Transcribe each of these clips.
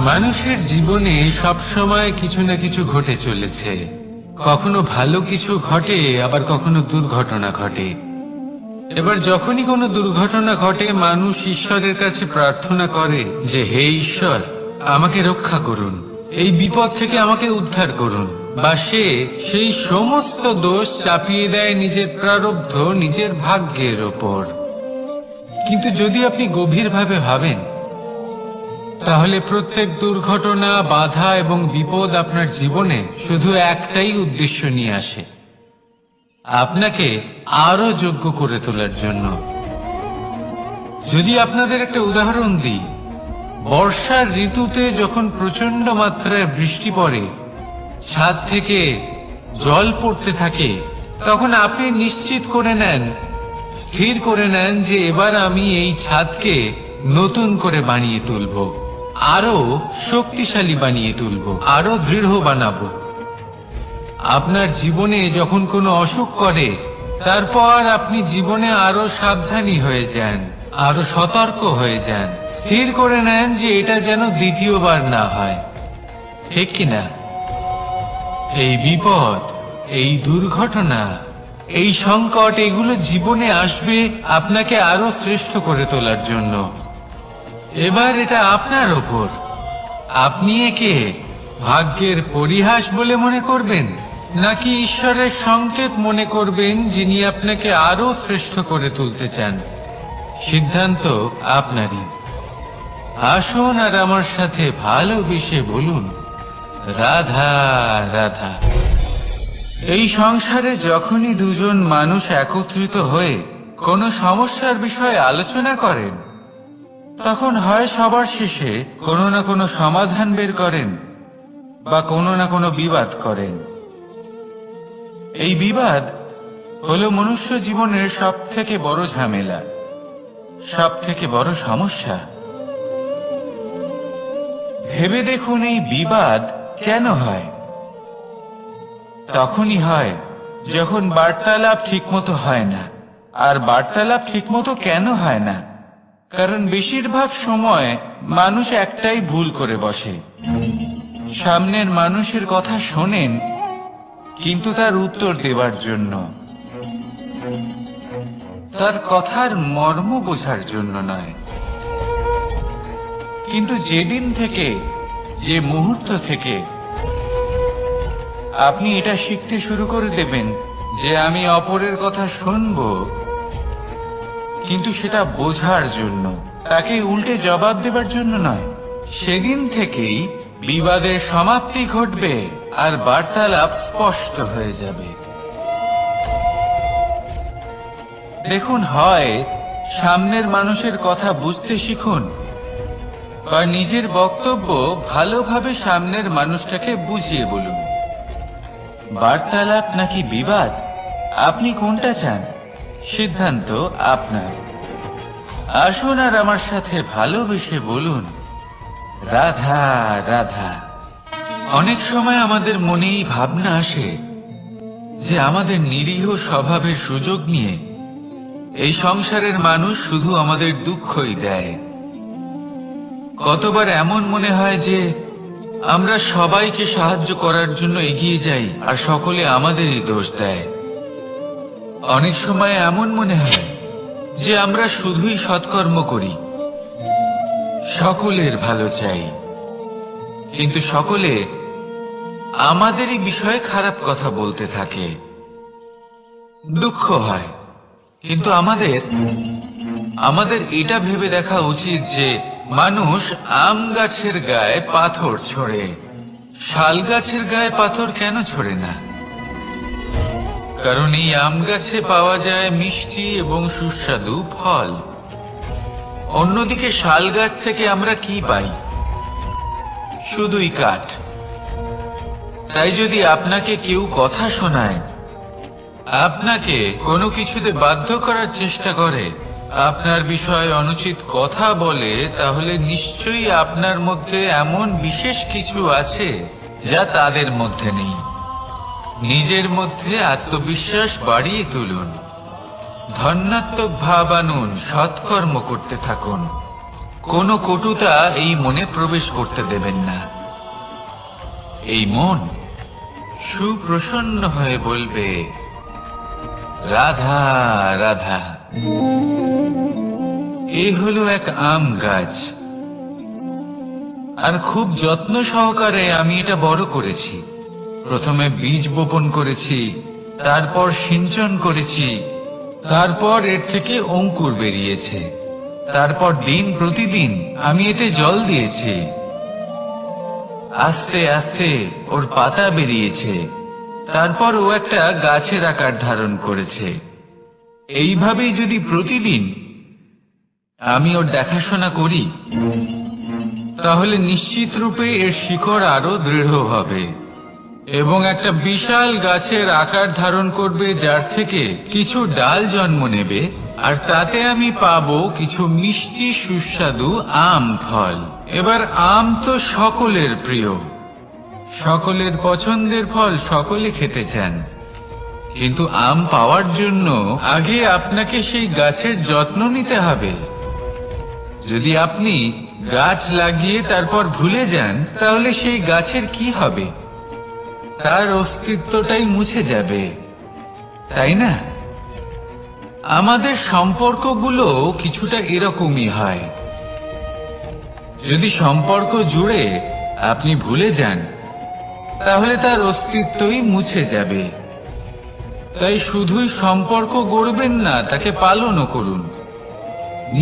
মানুষের জীবনে সব সময় কিছু না কিছু ঘটে চলেছে। কখনো ভালো কিছু ঘটে, আবার কখনো দুর্ঘটনা ঘটে। এবার যখনই কোনো দুর্ঘটনা ঘটে, মানুষ ঈশ্বরের কাছে প্রার্থনা করে যে হে ঈশ্বর, আমাকে রক্ষা করুন, এই বিপদ থেকে আমাকে উদ্ধার করুন। বা সে সেই সমস্ত দোষ চাপিয়ে দেয় নিজের প্রারব্ধ, নিজের ভাগ্যের ওপর। কিন্তু যদি আপনি গভীরভাবে ভাবেন, তাহলে প্রত্যেক দুর্ঘটনা, বাধা এবং বিপদ আপনার জীবনে শুধু একটাই উদ্দেশ্য নিয়ে আসে, আপনাকে আরো যোগ্য করে তোলার জন্য। যদি আপনাদের একটা উদাহরণ দিই, বর্ষার ঋতুতে যখন প্রচন্ড মাত্রায় বৃষ্টি পড়ে, ছাদ থেকে জল পড়তে থাকে, তখন আপনি নিশ্চিত করে নেন, স্থির করে নেন যে এবার আমি এই ছাদকে নতুন করে বানিয়ে তুলব, আরো শক্তিশালী বানিয়ে তুলব, আরো দৃঢ় বানাবো। আপনার জীবনে যখন কোনো অসুখ করে, তারপর আপনি জীবনে আরো সাবধানী হয়ে যান, আরো সতর্ক হয়ে যান, স্থির করে নেন যে এটা যেন দ্বিতীয়বার না হয়, ঠিক কিনা? এই বিপদ, এই দুর্ঘটনা, এই সংকট, এগুলো জীবনে আসবে আপনাকে আরো শ্রেষ্ঠ করে তোলার জন্য। এবার এটা আপনার ওপর। আপনি একে ভাগ্যের পরিহাস বলে মনে করবেন, নাকি ঈশ্বরের সংকেত মনে করবেন, যিনি আপনাকে আরো শ্রেষ্ঠ করে তুলতে চান? সিদ্ধান্ত আপনারই। আসুন আর আমার সাথে ভালোবেসে বলুন, রাধা রাধা। এই সংসারে যখনই দুজন মানুষ একত্রিত হয়ে কোনো সমস্যার বিষয়ে আলোচনা করেন, তখন হয় সবার শেষে কোনো না কোনো সমাধান বের করেন, বা কোনো না কোনো বিবাদ করেন। এই বিবাদ হলো মনুষ্য জীবনের সব থেকে বড় ঝামেলা, সব থেকে বড় সমস্যা। ভেবে দেখুন, এই বিবাদ কেন হয়? তখনই হয় যখন বার্তালাপ ঠিকমতো হয় না। আর বার্তালাপ ঠিকমতো কেন হয় না? কারণ বেশিরভাগ সময় মানুষ একটাই ভুল করে বসে। সামনের মানুষের কথা শোনেন, কিন্তু তার উত্তর দেবার জন্য, তার কথার মর্ম বোঝার জন্য নয়। কিন্তু যেদিন থেকে, যে মুহূর্ত থেকে আপনি এটা শিখতে শুরু করে দেবেন যে আমি অপরের কথা শুনব, কিন্তু সেটা বোঝার জন্য, তাকে উল্টে জবাব দেবার জন্য নয়, সেদিন থেকেই বিবাদের সমাপ্তি ঘটবে আর বার্তালাপ স্পষ্ট হয়ে যাবে। দেখুন, হয় সামনের মানুষের কথা বুঝতে শিখুন, বা নিজের বক্তব্য ভালোভাবে সামনের মানুষটাকে বুঝিয়ে বলুন। বার্তালাপ নাকি বিবাদ, আপনি কোনটা চান? সিদ্ধান্ত আপনার। আসুন আর আমার সাথে ভালোবেসে বলুন, রাধা রাধা। অনেক সময় আমাদের মনেই ভাবনা আসে যে আমাদের নিরীহ স্বভাবের সুযোগ নিয়ে এই সংসারের মানুষ শুধু আমাদের দুঃখই দেয়। কতবার এমন মনে হয় যে আমরা সবাইকে সাহায্য করার জন্য এগিয়ে যাই, আর সকলে আমাদেরই দোষ দেয়। অনেক সময় এমন মনে হয় যে আমরা শুধুই সৎকর্ম করি, সকলের ভালো চাই, কিন্তু সকলে আমাদেরই বিষয়ে খারাপ কথা বলতে থাকে। দুঃখ হয়, কিন্তু আমাদের এটা ভেবে দেখা উচিত যে মানুষ আম গাছের গায়ে পাথর ছোড়ে, শাল গাছের গায়ে পাথর কেন ছোড়ে না? কারণ এই আম গাছে পাওয়া যায় মিষ্টি এবং সুস্বাদু ফল। অন্যদিকে শাল গাছ থেকে আমরা কি পাই? শুধুই কাঠ। তাই যদি আপনাকে কেউ কথা শোনায়, আপনাকে কোনো কিছুতে বাধ্য করার চেষ্টা করে, আপনার বিষয়ে অনুচিত কথা বলে, তাহলে নিশ্চয়ই আপনার মধ্যে এমন বিশেষ কিছু আছে যা তাদের মধ্যে নেই। নিজের মধ্যে আত্মবিশ্বাস বাড়িয়ে তুলুন, ধন্যাত্মক ভাব আনুন, সৎকর্ম করতে থাকুন, কোনো কটুতা এই মনে প্রবেশ করতে দেবেন না। এই মন সুপ্রসন্ন হয়ে বলবে, রাধা রাধা। এই হলো এক আম গাছ, আর খুব যত্ন সহকারে আমি এটা বড় করেছি। প্রথমে বীজ বপন করেছি, তারপর সিঞ্চন করেছি, তারপর এর থেকে অঙ্কুর বেরিয়েছে, তারপর দিন প্রতিদিন আমি এতে জল দিয়েছি। আস্তে আস্তে ওর পাতা বেরিয়েছে, তারপর ও একটা গাছের আকার ধারণ করেছে। এইভাবেই যদি প্রতিদিন আমি ওর দেখাশোনা করি, তাহলে নিশ্চিত রূপে এর শিকড় আরো দৃঢ় হবে এবং একটা বিশাল গাছের আকার ধারণ করবে, যার থেকে কিছু ডাল জন্ম নেবে, আর তাতে আমি পাবো কিছু মিষ্টি সুস্বাদু আম ফল। এবার আম তো সকলের প্রিয়, সকলের পছন্দের ফল, সকলে খেতে চান। কিন্তু আম পাওয়ার জন্য আগে আপনাকে সেই গাছের যত্ন নিতে হবে। যদি আপনি গাছ লাগিয়ে তারপর ভুলে যান, তাহলে সেই গাছের কি হবে? তার অস্তিত্বটাই মুছে যাবে, তাই না? আমাদের সম্পর্কগুলো কিছুটা এরকমই হয়। যদি সম্পর্ক জুড়ে আপনি ভুলে যান, তাহলে তার অস্তিত্বই মুছে যাবে। তাই শুধুই সম্পর্ক গড়বেন না, তাকে পালনও করুন।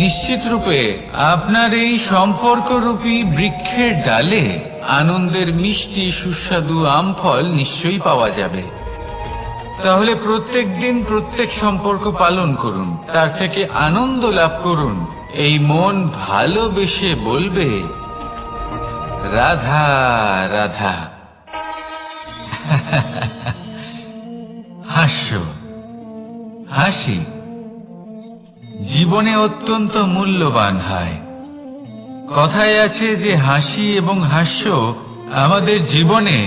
নিশ্চিত রূপে আপনার এই সম্পর্করূপী বৃক্ষের ডালে আনন্দের মিষ্টি সুস্বাদু আম ফল নিশ্চয়ই পাওয়া যাবে। তাহলে প্রত্যেক দিন প্রত্যেক সম্পর্ক পালন করুন, তার থেকে আনন্দ লাভ করুন। এই মন ভালোবেসে বলবে, রাধা রাধা। হাস্য, হাসি জীবনে অত্যন্ত মূল্যবান হয়। কথায় আছে যে হাসি এবং হাস্য আমাদের জীবনে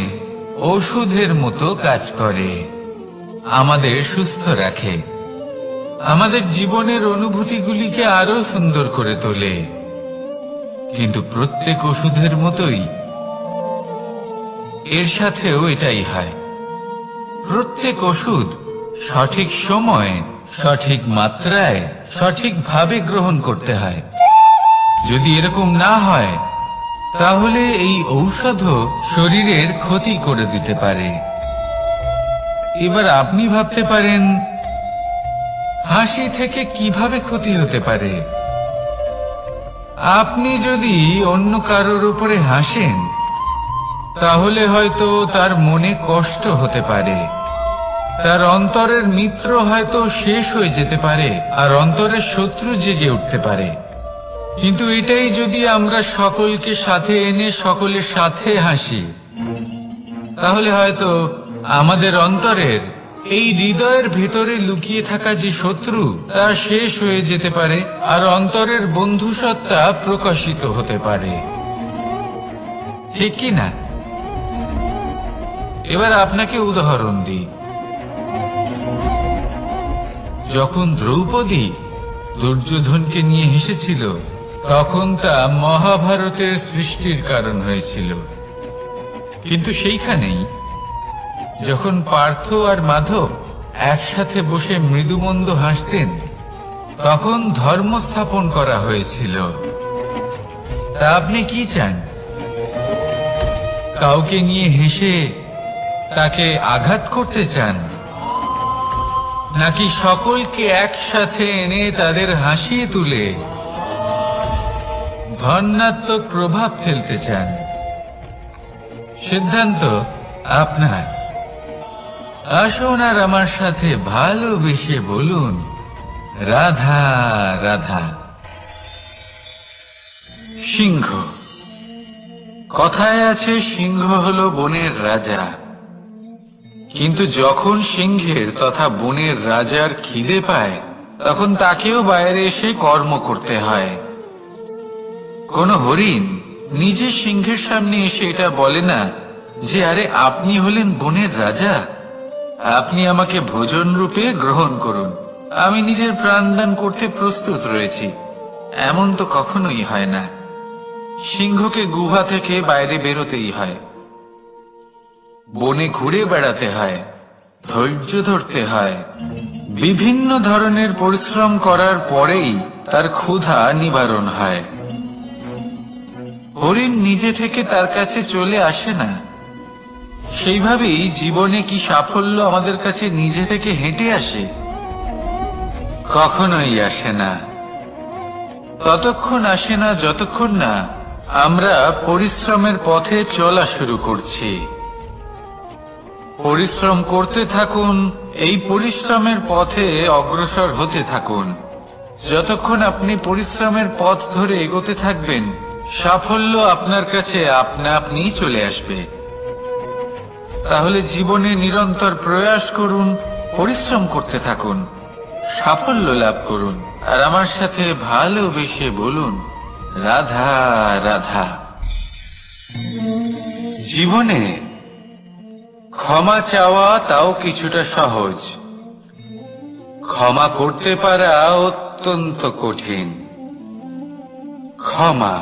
ওষুধের মতো কাজ করে, আমাদের সুস্থ রাখে, আমাদের জীবনের অনুভূতিগুলিকে আরো সুন্দর করে তোলে। কিন্তু প্রত্যেক ওষুধের মতোই এর সাথেও এটাই হয়। প্রত্যেক ওষুধ সঠিক সময়, সঠিক মাত্রায়, সঠিকভাবে গ্রহণ করতে হয়। যদি এরকম না হয়, তাহলে এই ঔষধও শরীরের ক্ষতি করে দিতে পারে। এবার আপনি ভাবতে পারেন, হাসি থেকে কিভাবে ক্ষতি হতে পারে? আপনি যদি অন্য কারোর উপরে হাসেন, তাহলে হয়তো তার মনে কষ্ট হতে পারে, তার অন্তরের মিত্র হয়তো শেষ হয়ে যেতে পারে, আর অন্তরের শত্রু জেগে উঠতে পারে। কিন্তু এটাই যদি আমরা সকলকে সাথে এনে সকলের সাথে হাসি, তাহলে হয়তো আমাদের অন্তরের এই হৃদয়ের ভেতরে লুকিয়ে থাকা যে শত্রু, তা শেষ হয়ে যেতে পারে, আর অন্তরের বন্ধুসত্তা প্রকাশিত হতে পারে। ঠিক কি না? এবার আপনাকে উদাহরণ দিই। যখন দ্রৌপদী দুর্যোধনকে নিয়ে হেসেছিল, তখন তা মহাভারতের সৃষ্টির কারণ হয়েছিল। কিন্তু সেইখানেই যখন পার্থ আর মাধব একসাথে বসে মৃদুমন্দ হাসতেন, তখন ধর্ম স্থাপন করা হয়েছিল। তা আপনি কি চান? কাউকে নিয়ে হেসে তাকে আঘাত করতে চান, নাকি সকলকে একসাথে এনে তাদের হাসিয়ে তুলে ধনাত্মক প্রভাব ফেলতে চান? সিদ্ধান্ত আপনার। আসুন আর আমার সাথে ভালোবেসে বলুন, রাধা রাধা। সিংহ। কথায় আছে সিংহ হলো বনের রাজা। কিন্তু যখন সিংহের তথা বনের রাজার খিদে পায়, তখন তাকেও বাইরে এসে কর্ম করতে হয়। কোন হরিণ নিজে সিংহের সামনে এসে এটা বলে না যে, আরে আপনি হলেন বনের রাজা, আপনি আমাকে ভোজন রূপে গ্রহণ করুন, আমি নিজের প্রাণদান করতে প্রস্তুত রয়েছি। এমন তো কখনোই হয় না। সিংহকে গুহা থেকে বাইরে বেরোতেই হয়, বনে ঘুরে বেড়াতে হয়, ধৈর্য ধরতে হয়, বিভিন্ন ধরনের পরিশ্রম করার পরেই তার ক্ষুধা নিবারণ হয়। হরিণ নিজে থেকে তার কাছে চলে আসে না। সেইভাবেই জীবনে কি সাফল্য আমাদের কাছে নিজে থেকে হেঁটে আসে? কখনোই আসে না। ততক্ষণ আসে না যতক্ষণ না আমরা পরিশ্রমের পথে চলা শুরু করছি। পরিশ্রম করতে থাকুন, এই পরিশ্রমের পথে অগ্রসর হতে থাকুন। যতক্ষণ আপনি পরিশ্রমের পথ ধরে এগোতে থাকবেন, সাফল্য আপনার কাছে আপনা আপনি চলে আসবে। তাহলে জীবনে নিরন্তর প্রয়াস করুন, পরিশ্রম করতে থাকুন, সাফল্য লাভ করুন, আর আমার সাথে ভালোবেসে বলুন, রাধা রাধা। জীবনে ক্ষমা চাওয়া তাও কিছুটা সহজ, ক্ষমা করতে পারা অত্যন্ত কঠিন। ক্ষমা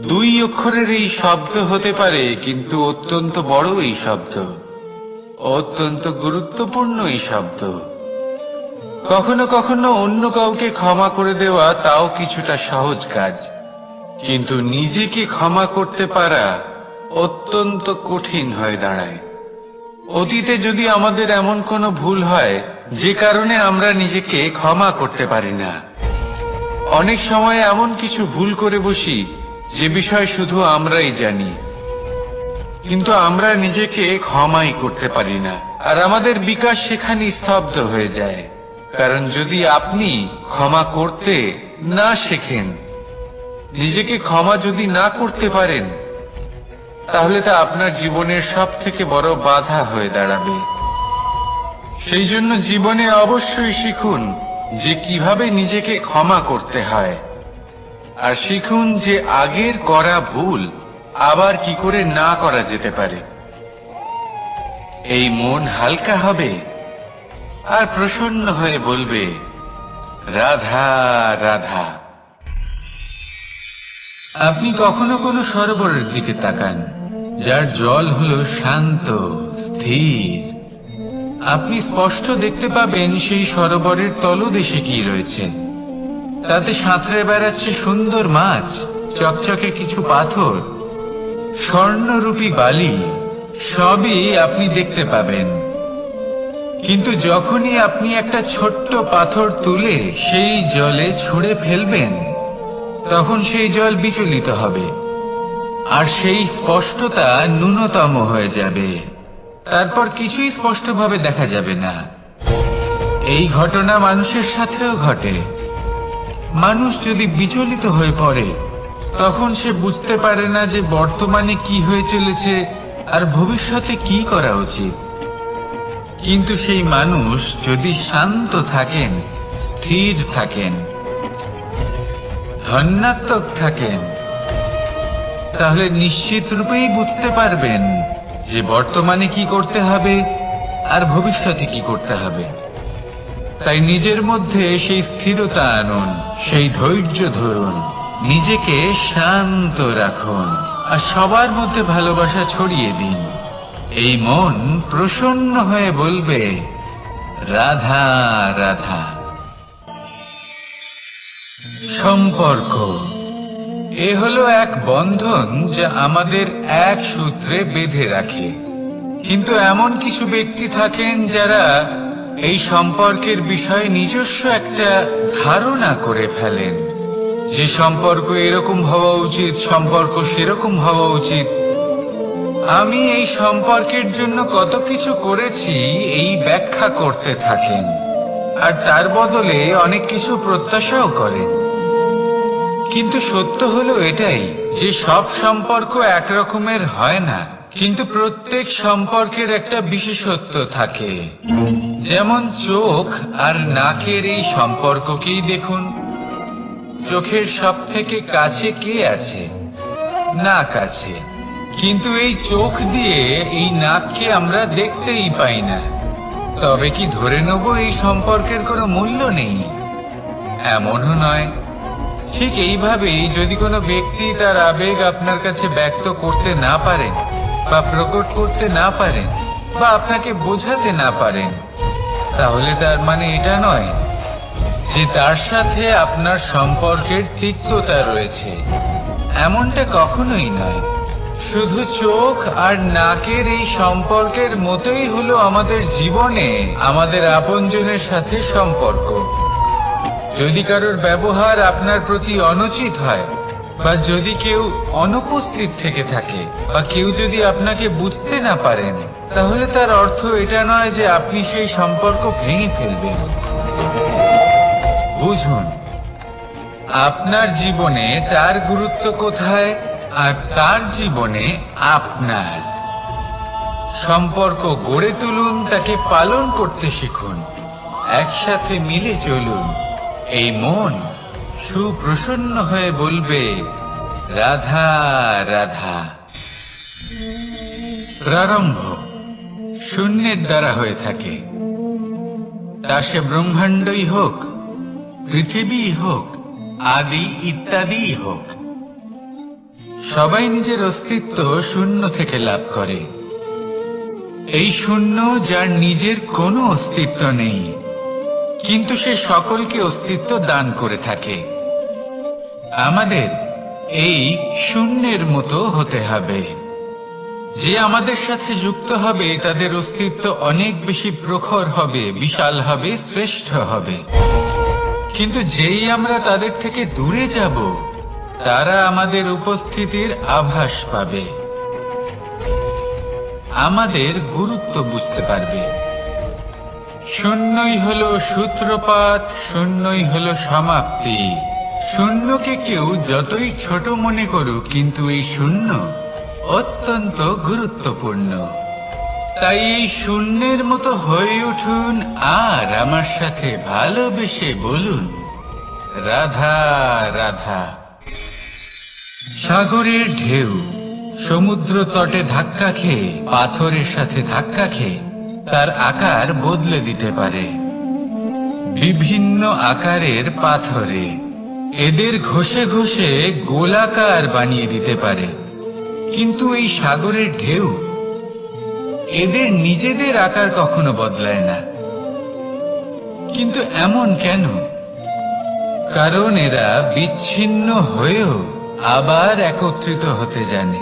2 অক্ষরের এই শব্দ হতে পারে, কিন্তু অত্যন্ত বড় এই শব্দ, অত্যন্ত গুরুত্বপূর্ণ এই শব্দ। কখনো কখনো অন্য কাউকে ক্ষমা করে দেওয়া তাও কিছুটা সহজ কাজ, কিন্তু নিজেকে ক্ষমা করতে পারা অত্যন্ত কঠিন হয়ে দাঁড়ায়। অতীতে যদি আমাদের এমন কোনো ভুল হয় যে কারণে আমরা নিজেকে ক্ষমা করতে পারি না, অনেক সময় এমন কিছু ভুল করে বসি যে বিষয় শুধু আমরাই জানি, কিন্তু আমরা নিজেকে ক্ষমাই করতে পারি না, আর আমাদের বিকাশ সেখানে স্তব্ধ হয়ে যায়। কারণ যদি আপনি ক্ষমা করতে না শেখেন, নিজেকে ক্ষমা যদি না করতে পারেন, তাহলে তা আপনার জীবনের সবথেকে বড় বাধা হয়ে দাঁড়াবে। সেই জন্য জীবনে অবশ্যই শিখুন যে কিভাবে নিজেকে ক্ষমা করতে হয়, আর শিখুন যে আগের করা ভুল আবার কি করে না করা যেতে পারে। এই মন হালকা হবে আর প্রসন্ন হয়ে বলবে, রাধা রাধা। আপনি কখনো কোনো সরোবরের দিকে তাকান, যার জল হলো শান্ত, স্থির। আপনি স্পষ্ট দেখতে পাবেন সেই সরোবরের তলদেশে কি রয়েছে। তাতে সাঁতরে বেড়াচ্ছে সুন্দর মাছ, চকচকে কিছু পাথর, স্বর্ণরূপী বালি, সবই আপনি দেখতে পাবেন। কিন্তু যখনই আপনি একটা ছোট্ট পাথর তুলে সেই জলে ছুঁড়ে ফেলবেন, তখন সেই জল বিচলিত হবে, আর সেই স্পষ্টতা ন্যূনতম হয়ে যাবে। তারপর কিছুই স্পষ্টভাবে দেখা যাবে না। এই ঘটনা মানুষের সাথেও ঘটে। মানুষ যদি বিচলিত হয়ে পড়ে, তখন সে বুঝতে পারে না যে বর্তমানে কি হয়ে চলেছে আর ভবিষ্যতে কি করা উচিত। কিন্তু সেই মানুষ যদি শান্ত থাকেন, স্থির থাকেন, ধন্যাত্মক থাকেন, তাহলে নিশ্চিত রূপেই বুঝতে পারবেন যে বর্তমানে কি করতে হবে আর ভবিষ্যতে কি করতে হবে। তাই নিজের মধ্যে সেই স্থিরতা আনুন, সেই ধৈর্য ধরুন, নিজেকে শান্ত রাখুন, আর সবার মধ্যে ভালোবাসা ছড়িয়ে দিন। এই মন প্রসন্ন হয়ে বলবে, রাধা রাধা। সম্পর্ক এ হলো এক বন্ধন যা আমাদের এক সূত্রে বেঁধে রাখে। কিন্তু এমন কিছু ব্যক্তি থাকেন যারা এই সম্পর্কের বিষয়ে নিজস্ব একটা ধারণা করে ফেলেন, যে সম্পর্ক এরকম হওয়া উচিত, সম্পর্ক সেরকম হওয়া উচিত। আমি এই সম্পর্কের জন্য কত কিছু করেছি এই ব্যাখ্যা করতে থাকেন, আর তার বদলে অনেক কিছু প্রত্যাশাও করেন। কিন্তু সত্য হলো এটাই যে সব সম্পর্ক একরকমের হয় না, কিন্তু প্রত্যেক সম্পর্কের একটা বিশেষত্ব থাকে। যেমন চোখ আর নাকের এই সম্পর্ককেই দেখুন। চোখের সব থেকে কাছে কে আছে? নাক আছে। কিন্তু এই চোখ দিয়ে এই নাককে আমরা দেখতেই পাই না। তবে কি ধরে নেব এই সম্পর্কের কোনো মূল্য নেই? এমনও নয়। ঠিক এইভাবেই যদি কোনো ব্যক্তি তার আবেগ আপনার কাছে ব্যক্ত করতে না পারেন বা প্রকট করতে না পারেন বা আপনাকে বোঝাতে না পারেন, তাহলে তার মানে এটা নয় যে তার সাথে আপনার সম্পর্কের তিক্ততা রয়েছে। এমনটা কখনোই নয়। শুধু চোখ আর নাকের এই সম্পর্কের মতোই হলো আমাদের জীবনে আমাদের আপনজনের সাথে সম্পর্ক। যদি কারোর ব্যবহার আপনার প্রতি অনুচিত হয় বা যদি কেউ অনুপস্থিত থেকে থাকে বা কেউ যদি আপনাকে বুঝতে না পারেন, তাহলে তার অর্থ এটা নয় যে আপনি সেই সম্পর্ক ভেঙে ফেলবেন। বুঝুন, আপনার জীবনে তার গুরুত্ব কোথায় আর তার জীবনে আপনার। সম্পর্ক গড়ে তুলুন, তাকে পালন করতে শিখুন, একসাথে মিলে চলুন। এই মন সুপ্রসন্ন হয়ে বলবে, রাধা রাধা। প্রারম্ভ শূন্যের দ্বারা হয়ে থাকে, তা সে ব্রহ্মাণ্ডই হোক, পৃথিবী হোক, আদি ইত্যাদি হোক। সবাই নিজের অস্তিত্ব শূন্য থেকে লাভ করে। এই শূন্য যার নিজের কোনো অস্তিত্ব নেই, কিন্তু সে সকলকে অস্তিত্ব দান করে থাকে। আমাদের এই শূন্যের মতো হতে হবে। যে আমাদের সাথে যুক্ত হবে তাদের অস্তিত্ব অনেক বেশি প্রখর হবে, বিশাল হবে, শ্রেষ্ঠ হবে। কিন্তু যেই আমরা তাদের থেকে দূরে যাব, তারা আমাদের উপস্থিতির আভাস পাবে, আমাদের গুরুত্ব বুঝতে পারবে। শূন্যই হলো সূত্রপাত, শূন্যই হলো সমাপ্তি। শূন্যকে কেউ যতই ছোট মনে করুক, কিন্তু এই শূন্য অত্যন্ত গুরুত্বপূর্ণ। তাই এই শূন্যের মতো হয়ে উঠুন আর আমার সাথে ভালোবেসে বলুন, রাধা রাধা। সাগরের ঢেউ সমুদ্র তটে ধাক্কা খেয়ে, পাথরের সাথে ধাক্কা খেয়ে তার আকার বদলে দিতে পারে। বিভিন্ন আকারের পাথরে এদের ঘষে ঘষে গোলাকার বানিয়ে দিতে পারে। কিন্তু এই সাগরের ঢেউ এদের নিজেদের আকার কখনো বদলায় না। কিন্তু এমন কেন? কারণ এরা বিচ্ছিন্ন হয়েও আবার একত্রিত হতে জানে।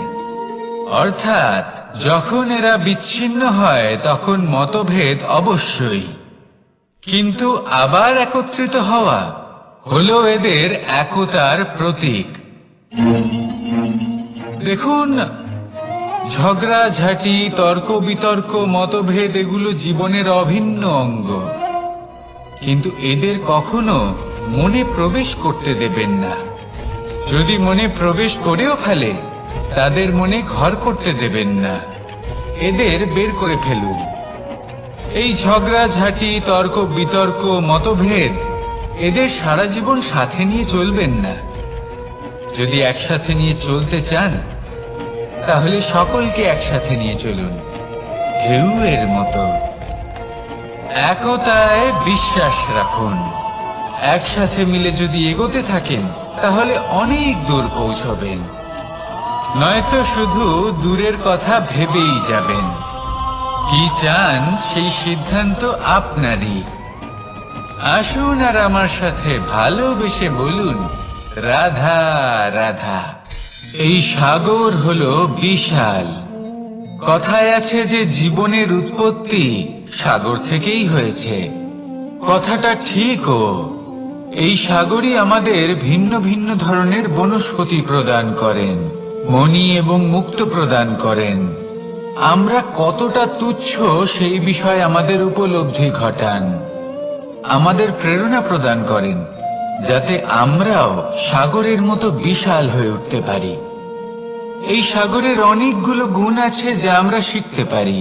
অর্থাৎ যখন এরা বিচ্ছিন্ন হয় তখন মতভেদ অবশ্যই, কিন্তু আবার একত্রিত হওয়া হলো এদের একতার প্রতীক। দেখুন, ঝগড়াঝাঁটি, তর্ক বিতর্ক, মতভেদ এগুলো জীবনের অভিন্ন অঙ্গ। কিন্তু এদের কখনো মনে প্রবেশ করতে দেবেন না। যদি মনে প্রবেশ করেও ফেলে, তাদের মনে ঘর করতে দেবেন না। এদের বের করে ফেলুন। এই ঝগড়াঝাঁটি, তর্ক বিতর্ক, মতভেদ এদের সারা জীবন সাথে নিয়ে চলবেন না। যদি একসাথে নিয়ে চলতে চান, তাহলে সকলকে একসাথে নিয়ে চলুন, ঢেউয়ের মতো। একতায় বিশ্বাস রাখুন। একসাথে মিলে যদি এগোতে থাকেন, তাহলে অনেক দূর পৌঁছবেন। নয়তো শুধু দূরের কথা ভেবেই যাবেন। কি চান সেই সিদ্ধান্ত আপনারই। আসুন আর আমার সাথে ভালোবেসে বলুন, রাধা রাধা। এই সাগর হলো বিশাল। কথায় আছে যে জীবনের উৎপত্তি সাগর থেকেই হয়েছে। কথাটা ঠিকও। এই সাগরই আমাদের ভিন্ন ভিন্ন ধরনের বনস্পতি প্রদান করেন, মণি এবং মুক্ত প্রদান করেন। আমরা কতটা তুচ্ছ সেই বিষয়ে আমাদের উপলব্ধি ঘটান, আমাদের প্রেরণা প্রদান করেন, যাতে আমরাও সাগরের মতো বিশাল হয়ে উঠতে পারি। এই সাগরের অনেকগুলো গুণ আছে যা আমরা শিখতে পারি।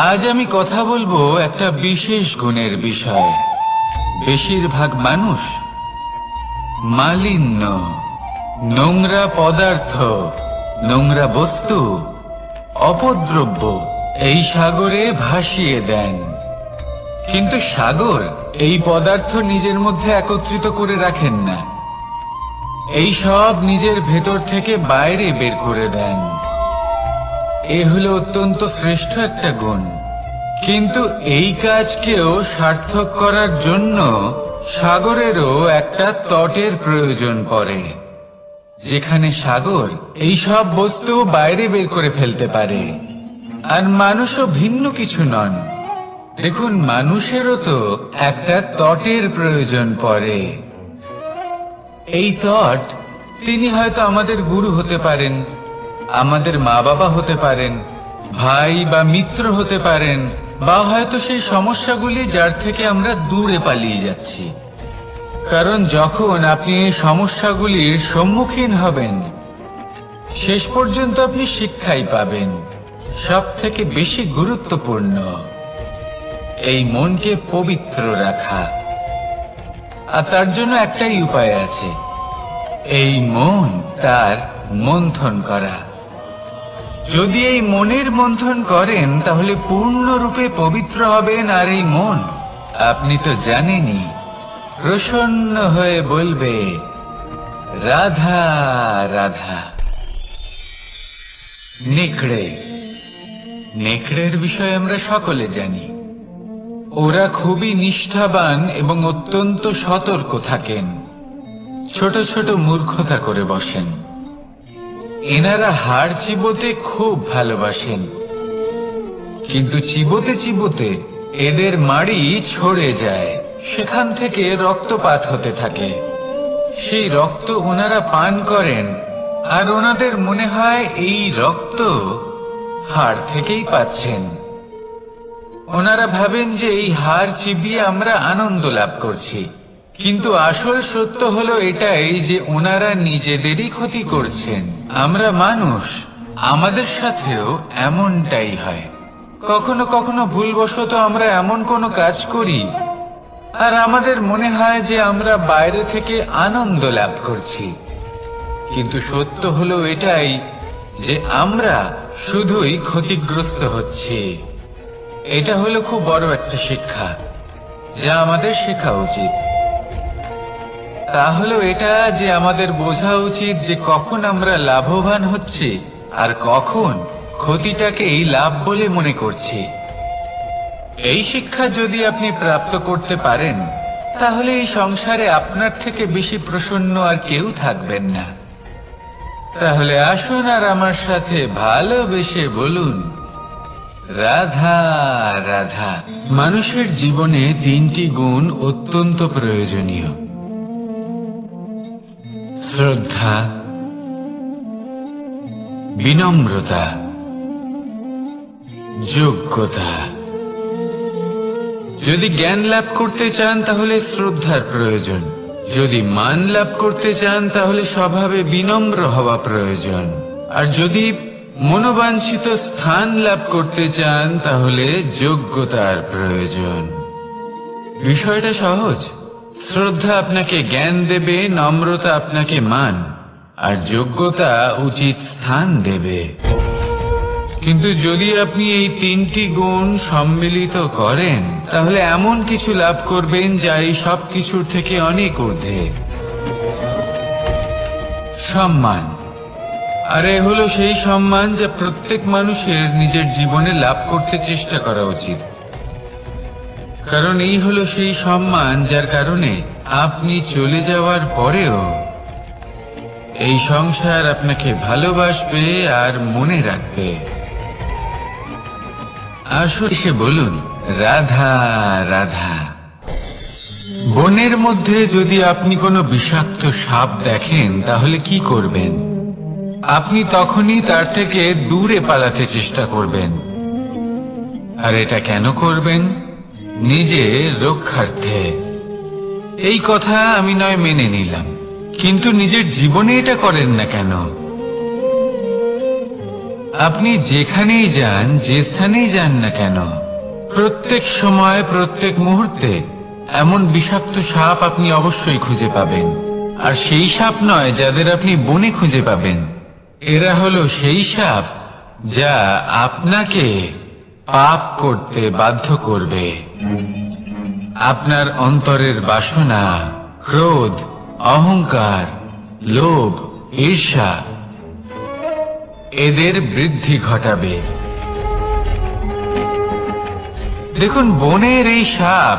আজ আমি কথা বলবো একটা বিশেষ গুণের বিষয়। বেশিরভাগ মানুষ মালিন্য, নোংরা পদার্থ, নোংরা বস্তু, অপদ্রব্য এই সাগরে ভাসিয়ে দেন। কিন্তু সাগর এই পদার্থ নিজের মধ্যে একত্রিত করে রাখেন না। এই সব নিজের ভেতর থেকে বাইরে বের করে দেন। এ হলো অত্যন্ত শ্রেষ্ঠ একটা গুণ। কিন্তু এই কাজকেও সার্থক করার জন্য সাগরেরও একটা তটের প্রয়োজন পড়ে, যেখানে সাগর এই সব বস্তু বাইরে বের করে ফেলতে পারে। আর মানুষও ভিন্ন কিছু নন। দেখুন, মানুষেরও তো একটা তটের প্রয়োজন পড়ে। এই তট, তিনি হয়তো আমাদের গুরু হতে পারেন, আমাদের মা বাবা হতে পারেন, ভাই বা মিত্র হতে পারেন, বা হয়তো সেই সমস্যাগুলি যার থেকে আমরা দূরে পালিয়ে যাচ্ছি। কারণ যখন আপনি এই সমস্যাগুলির সম্মুখীন হবেন, শেষ পর্যন্ত আপনি শিক্ষাই পাবেন। সব থেকে বেশি গুরুত্বপূর্ণ এই মনকে পবিত্র রাখা। আর তার জন্য একটাই উপায় আছে, এই মন তার মন্থন করা। যদি এই মনের মন্থন করেন তাহলে পূর্ণরূপে পবিত্র হবেন। আর এই মন, আপনি তো জানেনই, প্রসন্ন হয়ে বলবে রাধা রাধা। নেকড়ে, নেকড়ের বিষয়ে আমরা সকলে জানি। ওরা খুবই নিষ্ঠাবান এবং অত্যন্ত সতর্ক থাকেন। ছোট ছোট মূর্খতা করে বসেন। এনারা হাড় চিবোতে খুব ভালোবাসেন, কিন্তু চিবোতে চিবোতে এদের মাড়ি ছড়ে যায়, সেখান থেকে রক্তপাত হতে থাকে। সেই রক্ত ওনারা পান করেন, আর ওনাদের মনে হয় এই রক্ত হাড় থেকেই পাচ্ছেন। ওনারা ভাবেন যে এই হাড় চিবিয়ে আমরা আনন্দ লাভ করছি, কিন্তু আসল সত্য হলো এটাই যে ওনারা নিজেদেরই ক্ষতি করছেন। আমরা মানুষ, আমাদের সাথেও এমনটাই হয়। কখনো কখনো ভুলবশত আমরা এমন কোনো কাজ করি, আর আমাদের মনে হয় যে আমরা বাইরে থেকে আনন্দ লাভ করছি, কিন্তু সত্য হলো এটাই যে আমরা শুধুই ক্ষতিগ্রস্ত হচ্ছি। এটা হলো খুব বড় একটা শিক্ষা, যা আমাদের শেখা উচিত। তা হলো এটা যে আমাদের বোঝা উচিত যে কখন আমরা লাভবান হচ্ছি আর কখন ক্ষতিটাকেই লাভ বলে মনে করছি। এই শিক্ষা যদি আপনি প্রাপ্ত করতে পারেন, তাহলে এই সংসারে আপনার থেকে বেশি প্রসন্ন আর কেউ থাকবেন না। তাহলে আসুন আর আমার সাথে ভালোবেসে বলুন রাধা রাধা। মানুষের জীবনে তিনটি গুণ অত্যন্ত প্রয়োজনীয়: শ্রদ্ধা, বিনম্রতা, যোগ্যতা। যদি জ্ঞান লাভ করতে চান তাহলে শ্রদ্ধার প্রয়োজন, যদি মান লাভ করতে চান তাহলে স্বভাবে বিনম্র হওয়া প্রয়োজন, আর যদি মনোবাঞ্ছিত স্থান লাভ করতে চান তাহলে যোগ্যতার প্রয়োজন। বিষয়টা সহজ। শ্রদ্ধা আপনাকে জ্ঞান দেবে, নম্রতা আপনাকে মান, আর যোগ্যতা উচিত স্থান দেবে। কিন্তু যদি আপনি এই তিনটি গুণ সম্মিলিত করেন, তাহলে এমন কিছু লাভ করবেন যা এই সব কিছুর থেকে অনেক ঊর্ধ্বে। সম্মান। আর এ হলো সেই সম্মান যা প্রত্যেক মানুষের নিজের জীবনে লাভ করতে চেষ্টা করা উচিত। কারণ এই হলো সেই সম্মান যার কারণে আপনি চলে যাওয়ার পরেও এই সংসার আপনাকে ভালোবাসবে আর মনে রাখবে। আসলে সে বলুন রাধা রাধা। বনের মধ্যে যদি আপনি কোনো বিষাক্ত সাপ দেখেন তাহলে কি করবেন? আপনি তখনই তার থেকে দূরে পালাতে চেষ্টা করবেন। আর এটা কেন করবেন? নিজের রক্ষার্থে। এই কথা আমি নয় মেনে নিলাম, কিন্তু নিজের জীবনে এটা করেন না কেন? আপনি যেখানেই যান, যে স্থানেই যান না কেন, প্রত্যেক সময় প্রত্যেক মুহূর্তে এমন বিষাক্ত সাপ আপনি অবশ্যই খুঁজে পাবেন। আর সেই সাপ নয় যাদের আপনি বনে খুঁজে পাবেন, এরা হলো সেই সাপ যা আপনাকে পাপ করতে বাধ্য করবে। আপনার অন্তরের বাসনা, ক্রোধ, অহংকার লোভ, ঈর্ষা এদের বৃদ্ধি ঘটাবে। দেখুন, বনের এই সাপ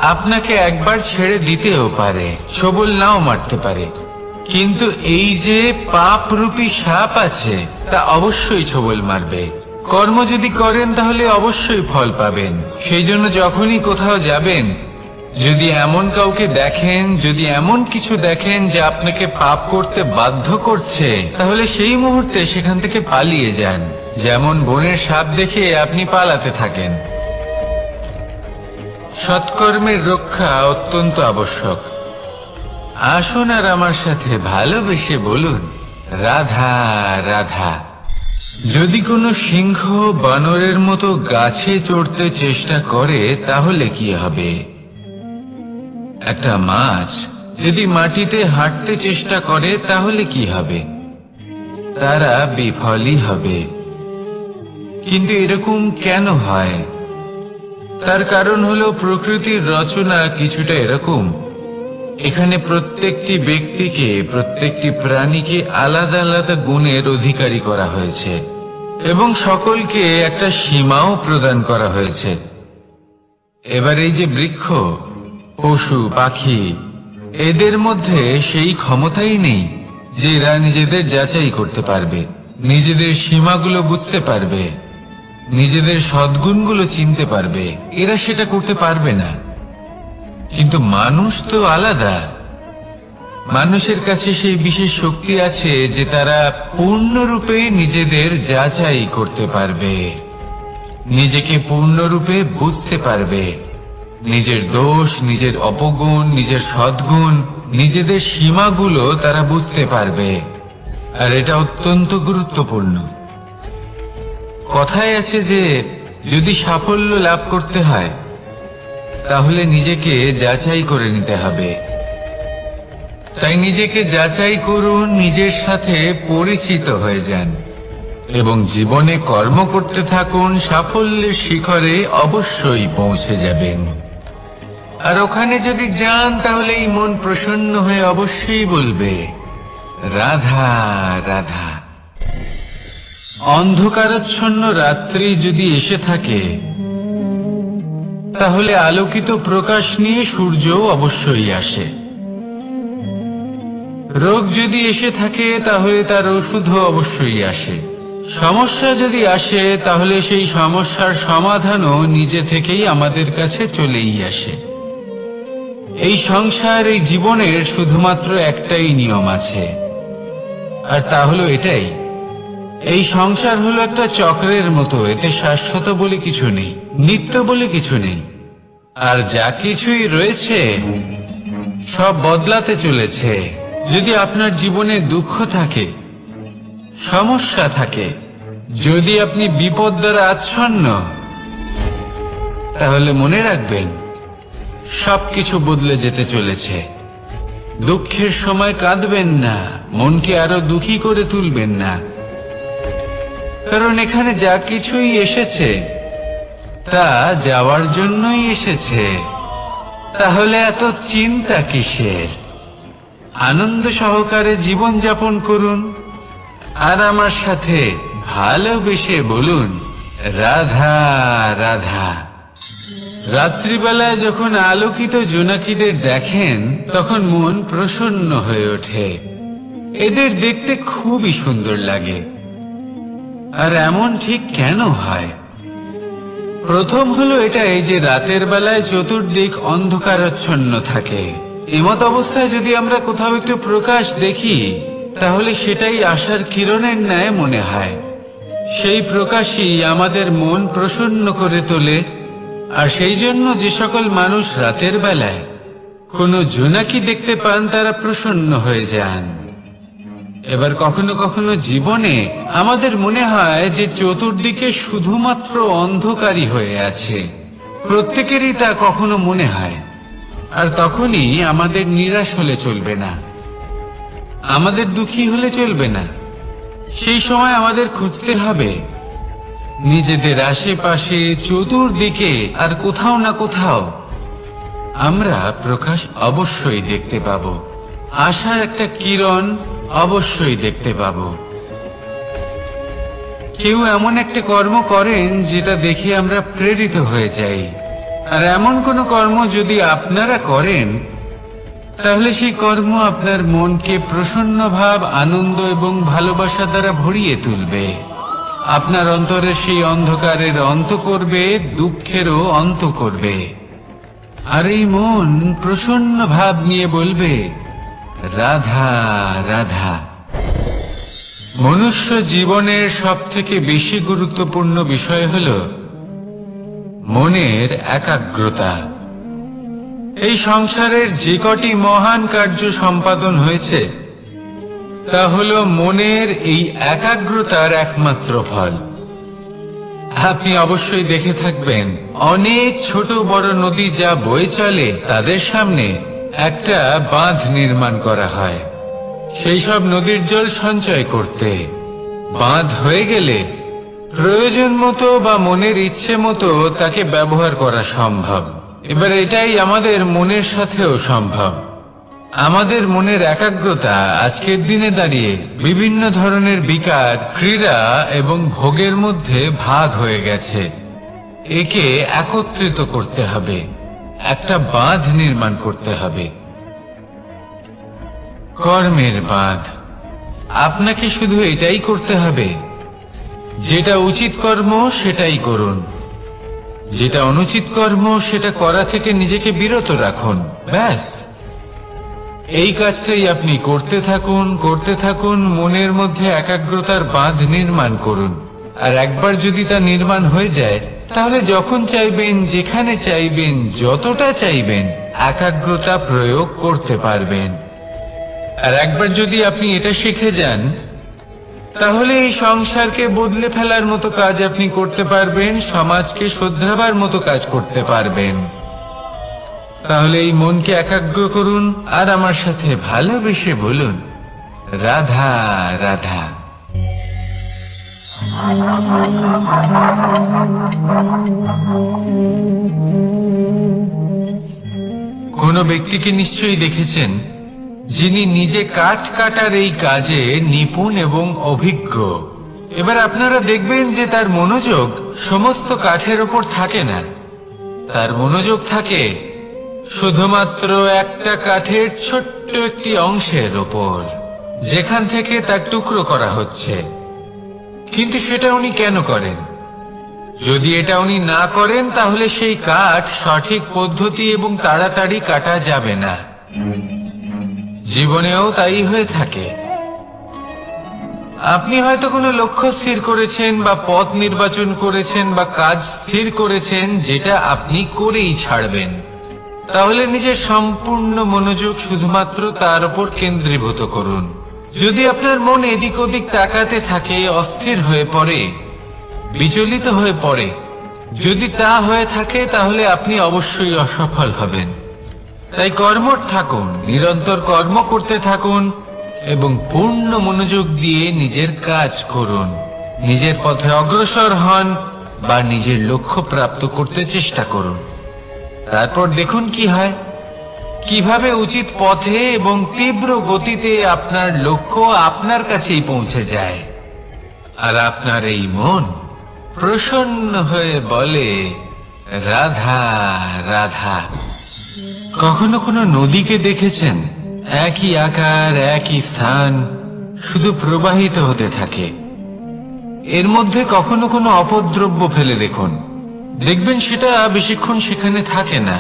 আপনাকে একবার ছেড়ে দিতেও পারে, সবল নাও মারতে পারে, কিন্তু এই যে পাপরূপী সাপ আছে তা অবশ্যই ছবল মারবে। কর্ম যদি করেন তাহলে অবশ্যই ফল পাবেন। সেই জন্য যখনই কোথাও যাবেন, যদি এমন কাউকে দেখেন, যদি এমন কিছু দেখেন যে আপনাকে পাপ করতে বাধ্য করছে, তাহলে সেই মুহূর্তে সেখান থেকে পালিয়ে যান। যেমন বনের সাপ দেখে আপনি পালাতে থাকেন। সৎকর্মের রক্ষা অত্যন্ত আবশ্যক। আসুন আর আমার সাথে ভালোবেসে বলুন, রাধা রাধা। যদি কোনো সিংহ বানরের মতো গাছে চড়তে চেষ্টা করে তাহলে কি হবে? একটা মাছ যদি মাটিতে হাঁটতে চেষ্টা করে তাহলে কি হবে? তারা বিফলই হবে। কিন্তু এরকম কেন হয়? তার কারণ হলো প্রকৃতির রচনা কিছুটা এরকম। এখানে প্রত্যেকটি ব্যক্তিকে, প্রত্যেকটি প্রাণীকে আলাদা আলাদা গুণের অধিকারী করা হয়েছে এবং সকলকে একটা সীমাও প্রদান করা হয়েছে। এবার এই যে বৃক্ষ, পশু, পাখি, এদের মধ্যে সেই ক্ষমতাই নেই যে এরা নিজেদের যাচাই করতে পারবে, নিজেদের সীমাগুলো বুঝতে পারবে, নিজেদের সদ্গুণগুলো চিনতে পারবে। এরা সেটা করতে পারবে না। কিন্তু মানুষ তো আলাদা। মানুষের কাছে সেই বিশেষ শক্তি আছে যে তারা পূর্ণরূপে নিজেদের যাচাই করতে পারবে, নিজেকে পূর্ণরূপে বুঝতে পারবে, নিজের দোষ, নিজের অপগুণ, নিজের সদ্গুণ, নিজেদের সীমাগুলো তারা বুঝতে পারবে। আর এটা অত্যন্ত গুরুত্বপূর্ণ। কথায় আছে যে যদি সাফল্য লাভ করতে হয় তাহলে নিজেকে যাচাই করে নিতে হবে। তাই নিজেকে যাচাই করুন, নিজের সাথে পরিচিত হয়ে যান এবং জীবনে কর্ম করতে থাকুন। সাফল্যের শিখরে অবশ্যই পৌঁছে যাবেন। আর ওখানে যদি যান তাহলে এই মন প্রসন্ন হয়ে অবশ্যই বলবে, রাধা রাধা। অন্ধকারাচ্ছন্ন রাত্রি যদি এসে থাকে তাহলে আলোকিত প্রকাশ নিয়ে সূর্যও অবশ্যই আসে। রোগ যদি এসে থাকে তাহলে তার ওষুধও অবশ্যই আসে। সমস্যা যদি আসে তাহলে সেই সমস্যার সমাধানও নিজে থেকেই আমাদের কাছে চলেই আসে। এই সংসার, এই জীবনের শুধুমাত্র একটাই নিয়ম আছে, আর তা হলো এটাই, এই সংসার হলো একটা চক্রের মতো। এতে শাশ্বত বলে কিছু নেই, নিত্য বলে কিছু নেই। আর যা কিছুই রয়েছে সব বদলাতে চলেছে। যদি আপনার জীবনে দুঃখ থাকে, সমস্যা থাকে, যদি আপনি বিপদ দ্বারা আচ্ছন্ন, তাহলে মনে রাখবেন সবকিছু বদলে যেতে চলেছে। দুঃখের সময় কাঁদবেন না, মনকে আরো দুঃখী করে তুলবেন না, কারণ এখানে যা কিছুই এসেছে তা যাওয়ার জন্যই এসেছে। তাহলে এত চিন্তা কিসের? আনন্দ সহকারে জীবন যাপন করুন আর আমার সাথে ভালোবেসে বলুন, রাধা রাধা। রাত্রিবেলায় যখন আলোকিত জোনাকিদের দেখেন তখন মন প্রসন্ন হয়ে ওঠে। এদের দেখতে খুবই সুন্দর লাগে। আর এমন ঠিক কেন হয়? প্রথম হলো এটাই যে রাতের বেলায় চতুর্দিক অন্ধকারাচ্ছন্ন থাকে। এমত অবস্থায় যদি আমরা কোথাও একটু প্রকাশ দেখি তাহলে সেটাই আশার কিরণের ন্যায় মনে হয়। সেই প্রকাশই আমাদের মন প্রসন্ন করে তোলে। আর সেই জন্য যে সকল মানুষ রাতের বেলায় কোনো জোনাকি দেখতে পান তারা প্রসন্ন হয়ে যান। এবার কখনো কখনো জীবনে আমাদের মনে হয় যে চতুর্দিকে শুধুমাত্র অন্ধকারই হয়ে আছে। প্রত্যেকেরই তা কখনো মনে হয়। আর তখনই আমাদের নিরাশ হলে চলবে না, আমাদের দুঃখী হলে চলবে না। সেই সময় আমাদের খুঁজতে হবে নিজেদের আশেপাশে, চতুর্দিকে, আর কোথাও না কোথাও আমরা প্রকাশ অবশ্যই দেখতে পাবো। আশার একটা কিরণ অবশ্যই দেখতে পাবো। কেউ এমন একটা কর্ম করেন যেটা দেখে আমরা প্রেরিত হয়ে যাই, আর এমন কোনো কর্ম যদি আপনারা করেন তাহলে সেই কর্ম আপনার মনকে প্রসন্ন ভাব, আনন্দ এবং ভালোবাসা দ্বারা ভরিয়ে তুলবে। আপনার অন্তরের সেই অন্ধকারের অন্ত করবে, দুঃখেরও অন্ত করবে। আর এই মন প্রসন্ন ভাব নিয়ে বলবে, রাধা রাধা। মনুষ্য জীবনের সবথেকে বেশি গুরুত্বপূর্ণ বিষয় হল মনের একাগ্রতা। এই সংসারের যে কটি মহান কার্য সম্পাদন হয়েছে তা হল মনের এই একাগ্রতার একমাত্র ফল। আপনি অবশ্যই দেখে থাকবেন, অনেক ছোট বড় নদী যা বয়ে চলে তাদের সামনে একটা বাঁধ নির্মাণ করা হয় সেই সব নদীর জল সঞ্চয় করতে। বাঁধ হয়ে গেলে প্রয়োজন মতো বা মনের ইচ্ছে মতো তাকে ব্যবহার করা সম্ভব। এবার এটাই আমাদের মনের সাথেও সম্ভব। আমাদের মনের একাগ্রতা আজকের দিনে দাঁড়িয়ে বিভিন্ন ধরনের বিকার, ক্রীড়া এবং ভোগের মধ্যে ভাগ হয়ে গেছে। একে একত্রিত করতে হবে, একটা বাঁধ নির্মাণ করতে হবে, কর্মের বাঁধ। আপনাকে শুধু এটাই করতে হবে, যেটা উচিত কর্ম সেটাই করুন, যেটা অনুচিত কর্ম সেটা করা থেকে নিজেকে বিরত রাখুন। ব্যাস, এই কাজটাই আপনি করতে থাকুন, করতে থাকুন। মনের মধ্যে একাগ্রতার বাঁধ নির্মাণ করুন। আর একবার যদি তা নির্মাণ হয়ে যায় তাহলে যখন চাইবেন, যেখানে চাইবেন, যতটা চাইবেন একাগ্রতা প্রয়োগ করতে পারবেন। আর একবার যদি আপনি এটা শিখে যান তাহলে এই সংসারকে বদলে ফেলার মতো কাজ আপনি করতে পারবেন, সমাজকে শোধরাবার মতো কাজ করতে পারবেন। তাহলে এই মনকে একাগ্র করুন আর আমার সাথে ভালোবেসে বলুন, রাধা রাধা। কোন ব্যক্তিকে নিশ্চয়ই দেখেছেন যিনি নিজে কাঠ কাটার এই কাজে নিপুণ এবং অভিজ্ঞ। এবার আপনারা দেখবেন যে তার মনোযোগ সমস্ত কাঠের ওপর থাকে না, তার মনোযোগ থাকে শুধুমাত্র একটা কাঠের ছোট্ট একটি অংশের ওপর, যেখান থেকে তার টুকরো করা হচ্ছে। কিন্তু সেটা উনি কেন করেন? যদি এটা উনি না করেন তাহলে সেই কাঠ সঠিক পদ্ধতি এবং তাড়াতাড়ি কাটা যাবে না। জীবনেও তাই হয়ে থাকে। আপনি হয়তো কোনো লক্ষ্য স্থির করেছেন বা পথ নির্বাচন করেছেন বা কাজ স্থির করেছেন যেটা আপনি করেই ছাড়বেন। তাহলে নিজের সম্পূর্ণ মনোযোগ শুধুমাত্র তার উপর কেন্দ্রীভূত করুন। যদি আপনার মন এদিক ওদিক তাকাতে থাকে, অস্থির হয়ে পড়ে, বিচলিত হয়ে পড়ে, যদি তা হয়ে থাকে তাহলে আপনি অবশ্যই অসফল হবেন। তাই কর্মঠ থাকুন, নিরন্তর কর্ম করতে থাকুন এবং পূর্ণ মনোযোগ দিয়ে নিজের কাজ করুন। নিজের পথে অগ্রসর হন বা নিজের লক্ষ্য প্রাপ্ত করতে চেষ্টা করুন। তারপর দেখুন কি হয়, কিভাবে উচিত পথে এবং তীব্র গতিতে আপনার লক্ষ্য আপনার কাছেই পৌঁছে যায়। আর আপনার এই মন প্রসন্ন হয়ে বলে, রাধা রাধা। কখনো কোনো নদীকে দেখেছেন? একই আকার, একই স্থান, শুধু প্রবাহিত হতে থাকে। এর মধ্যে কখনো কোনো অপদ্রব্য ফেলে দেখুন, দেখবেন সেটা বেশিক্ষণ সেখানে থাকে না।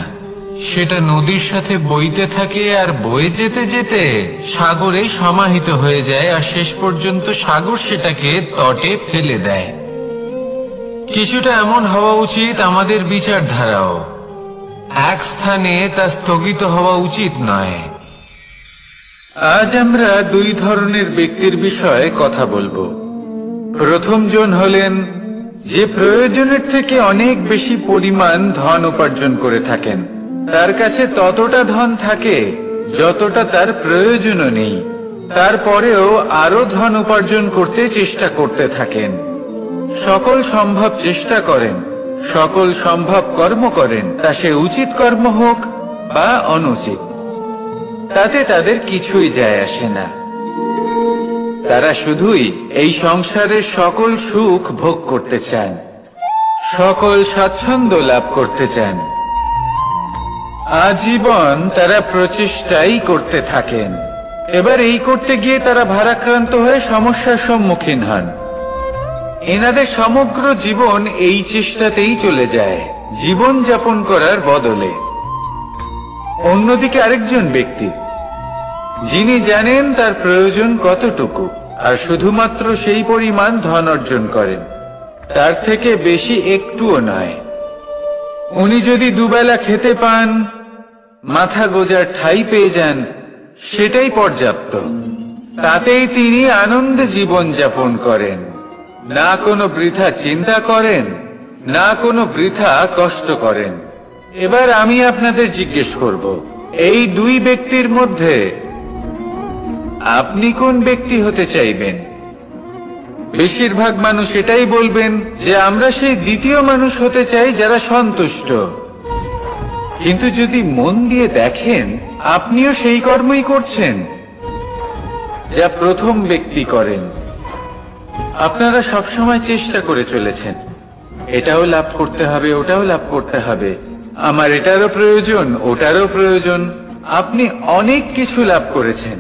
সেটা নদীর সাথে বইতে থাকে আর বয়ে যেতে যেতে সাগরে সমাহিত হয়ে যায়, আর শেষ পর্যন্ত সাগর সেটাকে তটে ফেলে দেয়। কিছুটা এমন হওয়া উচিত আমাদের বিচারধারাও। এক স্থানে তা স্থগিত হওয়া উচিত নয়। আজ আমরা দুই ধরনের ব্যক্তির বিষয়ে কথা বলবো। প্রথম জন হলেন যে প্রয়োজনের থেকে অনেক বেশি পরিমাণ ধন উপার্জন করে থাকেন। তার কাছে ততটা ধন থাকে যতটা তার প্রয়োজনও নেই, তারপরেও আরো ধন উপার্জন করতে চেষ্টা করতে থাকেন। সকল সম্ভব চেষ্টা করেন, সকল সম্ভব কর্ম করেন, তা সে উচিত কর্ম হোক বা অনুচিত। তাতে তাদের কিছুই যায় আসে না। তারা শুধুই এই সংসারের সকল সুখ ভোগ করতে চান, সকল স্বাচ্ছন্দ্য লাভ করতে চান। আজীবন তারা প্রচেষ্টাই করতে থাকেন। এবার এই করতে গিয়ে তারা ভারাক্রান্ত হয়ে সমস্যার সম্মুখীন হন। এনাদের সমগ্র জীবন এই চেষ্টাতেই চলে যায়, জীবন যাপন করার বদলে। অন্যদিকে আরেকজন ব্যক্তি, যিনি জানেন তার প্রয়োজন কতটুকু, আর শুধুমাত্র সেই পরিমাণ ধন অর্জন করেন, তার থেকে বেশি একটুও নয়। উনি যদি দুবেলা খেতে পান, মাথা গোজার ঠাঁই পেয়ে যান, সেটাই পর্যাপ্ত। তাতেই তিনি আনন্দে জীবন যাপন করেন, না কোনো বৃথা চিন্তা করেন, না কোনো বৃথা কষ্ট করেন। এবার আমি আপনাদের জিজ্ঞেস করব, এই দুই ব্যক্তির মধ্যে আপনি কোন ব্যক্তি হতে চাইবেন? বেশিরভাগ মানুষ এটাই বলবেন যে আমরা সেই দ্বিতীয় মানুষ হতে চাই যারা সন্তুষ্ট। কিন্তু যদি মন দিয়ে দেখেন, আপনিও সেই কর্মই করছেন যা প্রথম ব্যক্তি করেন। আপনারা সবসময় চেষ্টা করে চলেছেন, এটাও লাভ করতে হবে, ওটাও লাভ করতে হবে, আমার এটারও প্রয়োজন, ওটারও প্রয়োজন। আপনি অনেক কিছু লাভ করেছেন,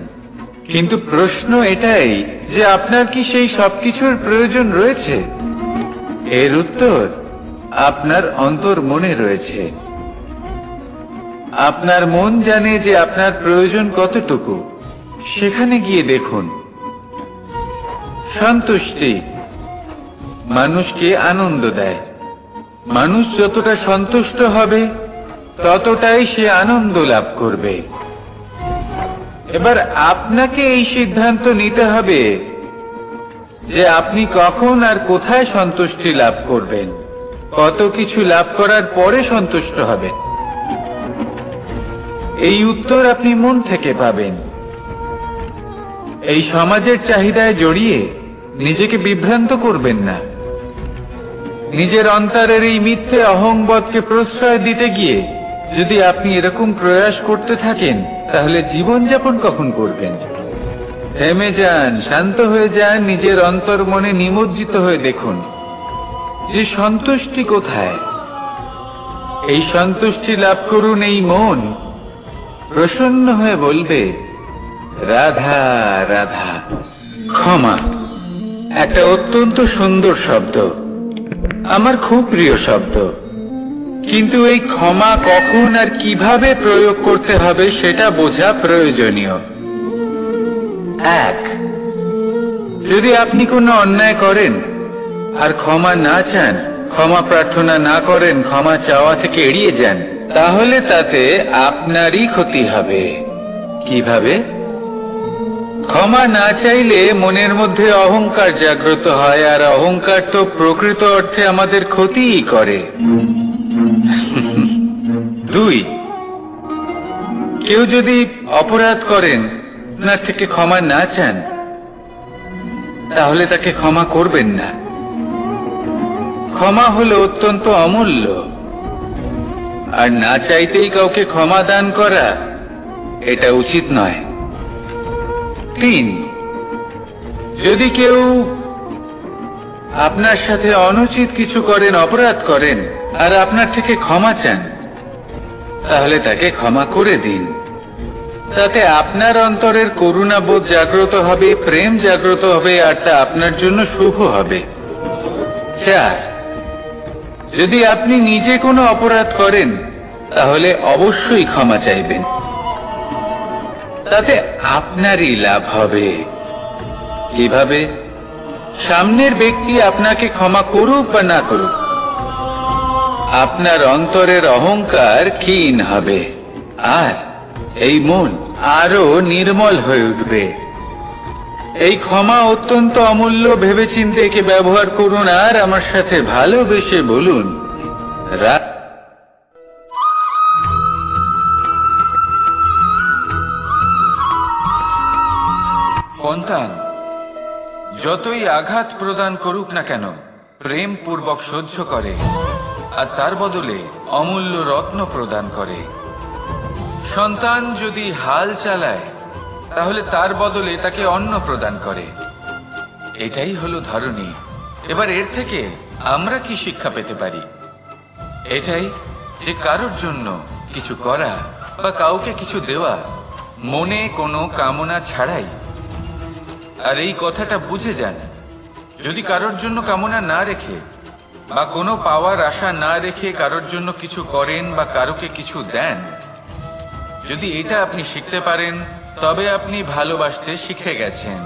কিন্তু প্রশ্ন এটাই যে আপনার কি সেই সবকিছুর প্রয়োজন রয়েছে? এর উত্তর আপনার অন্তর্মনে রয়েছে। আপনার মন জানে যে আপনার প্রয়োজন কতটুকু। সেখানে গিয়ে দেখুন। সন্তুষ্টি মানুষকে আনন্দ দেয়। মানুষ যতটা সন্তুষ্ট হবে, ততটাই সে আনন্দ লাভ করবে। এবার আপনাকে এই সিদ্ধান্ত নিতে হবে যে আপনি কখন আর কোথায় সন্তুষ্টি লাভ করবেন, কত কিছু লাভ করার পরে সন্তুষ্ট হবেন। এই উত্তর আপনি মন থেকে পাবেন। এই সমাজের চাহিদায় জড়িয়ে নিজেকে বিভ্রান্ত করবেন না। নিজের অন্তরের এই মিথ্যে অহংবোধকে প্রশ্রয় দিতে গিয়ে যদি আপনি এরকম প্রয়াস করতে থাকেন, তাহলে জীবনযাপন কখন করবেন? থেমে যান, শান্ত হয়ে যান, নিজের অন্তর্মনে নিমজ্জিত হয়ে দেখুন যে সন্তুষ্টি কোথায়। এই সন্তুষ্টি লাভ করুন। এই মন প্রসন্ন হয়ে বলবে, রাধা রাধা। ক্ষমা একটা অত্যন্ত সুন্দর শব্দ, আমার খুব প্রিয় শব্দ। কিন্তু এই ক্ষমা কখন আর কিভাবে প্রয়োগ করতে হবে সেটা বোঝা প্রয়োজনীয়। এক, যদি আপনি কোনো অন্যায় করেন আর ক্ষমা না চান, ক্ষমা প্রার্থনা না করেন, ক্ষমা চাওয়া থেকে এড়িয়ে যান, তাহলে তাতে আপনারই ক্ষতি হবে। কিভাবে? ক্ষমা না চাইলে মনের মধ্যে অহংকার জাগ্রত হয়, আর অহংকার তো প্রকৃত অর্থে আমাদের ক্ষতিই করে। দুই, কেউ যদি অপরাধ করেন, আপনার থেকে ক্ষমা না চান, তাহলে তাকে ক্ষমা করবেন না। ক্ষমা হলো অত্যন্ত অমূল্য, আর না চাইতেই কাউকে ক্ষমা দান করা এটা উচিত নয়। তিন, যদি কেউ আপনার সাথে অনুচিত কিছু করেন, অপরাধ করেন, আর আপনার থেকে ক্ষমা চান, তাহলে তাকে ক্ষমা করে দিন। তাতে আপনার অন্তরের করুণাবোধ জাগ্রত হবে, প্রেম জাগ্রত হবে, আর তা আপনার জন্য শুভ হবে। চার, যদি আপনি নিজে কোনো অপরাধ করেন, তাহলে অবশ্যই ক্ষমা চাইবেন। তাতে আপনারই লাভ হবে। কিভাবে? সামনের ব্যক্তি আপনাকে ক্ষমা করুক বা না করুক, আপনার অন্তরের অহংকার ক্ষীণ হবে, আর এই মন আরো নির্মল হয়ে উঠবে। এই ক্ষমা অত্যন্ত অমূল্য। ভেবেচিন্তে একে ব্যবহার করুন, আর আমার সাথে ভালোবেসে বলুন, সন্তান যতই আঘাত প্রদান করুক না কেন, প্রেম পূর্বক সহ্য করে, আর তার বদলে অমূল্য রত্ন প্রদান করে। সন্তান যদি হাল চালায় তাহলে তার বদলে তাকে অন্ন প্রদান করে। এটাই হলো ধরনী। এবার এর থেকে আমরা কি শিক্ষা পেতে পারি? এটাই যে কারোর জন্য কিছু করা বা কাউকে কিছু দেওয়া মনে কোনো কামনা ছাড়াই। আর এই কথাটা বুঝে যান, যদি কারোর জন্য কামনা না রেখে বা কোনো পাওয়ার আশা না রেখে কারোর জন্য কিছু করেন বা কারোকে কিছু দেন, যদি এটা আপনি শিখতে পারেন তবে আপনি ভালোবাসতে শিখে গেছেন।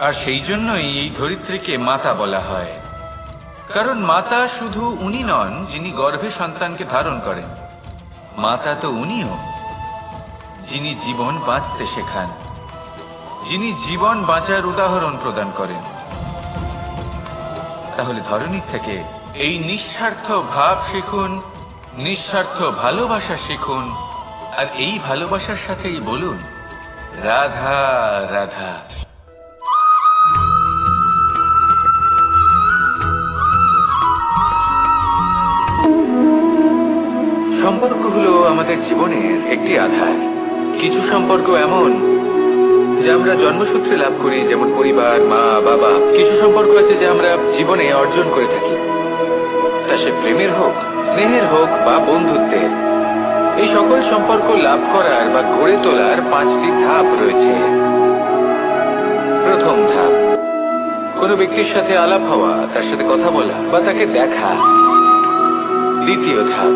আর সেই জন্যই এই ধরিত্রীকে মাতা বলা হয়। কারণ মাতা শুধু উনি নন যিনি গর্ভে সন্তানকে ধারণ করেন, মাতা তো উনিও যিনি জীবন বাঁচতে শেখান, যিনি জীবন বাঁচার উদাহরণ প্রদান করেন। তাহলে ধরনীর থেকে এই নিঃস্বার্থ ভাব শিখুন, নিঃস্বার্থ ভালোবাসা শিখুন, আর এই ভালোবাসার সাথেই বলুন রাধা রাধা। সম্পর্ক হলো আমাদের জীবনের একটি আধার। কিছু সম্পর্ক এমন যা আমরা জন্মসূত্রে লাভ করি, যেমন পরিবার, মা বাবা। কিছু সম্পর্ক আছে যা আমরা জীবনে অর্জন করে থাকি, তা সে প্রেমের হোক, স্নেহের হোক বা বন্ধুত্বের। এই সকল সম্পর্ক লাভ করার বা গড়ে তোলার 5টি ধাপ রয়েছে। প্রথম ধাপ, কোনো ব্যক্তির সাথে আলাপ হওয়া, তার সাথে কথা বলা বা তাকে দেখা। দ্বিতীয় ধাপ,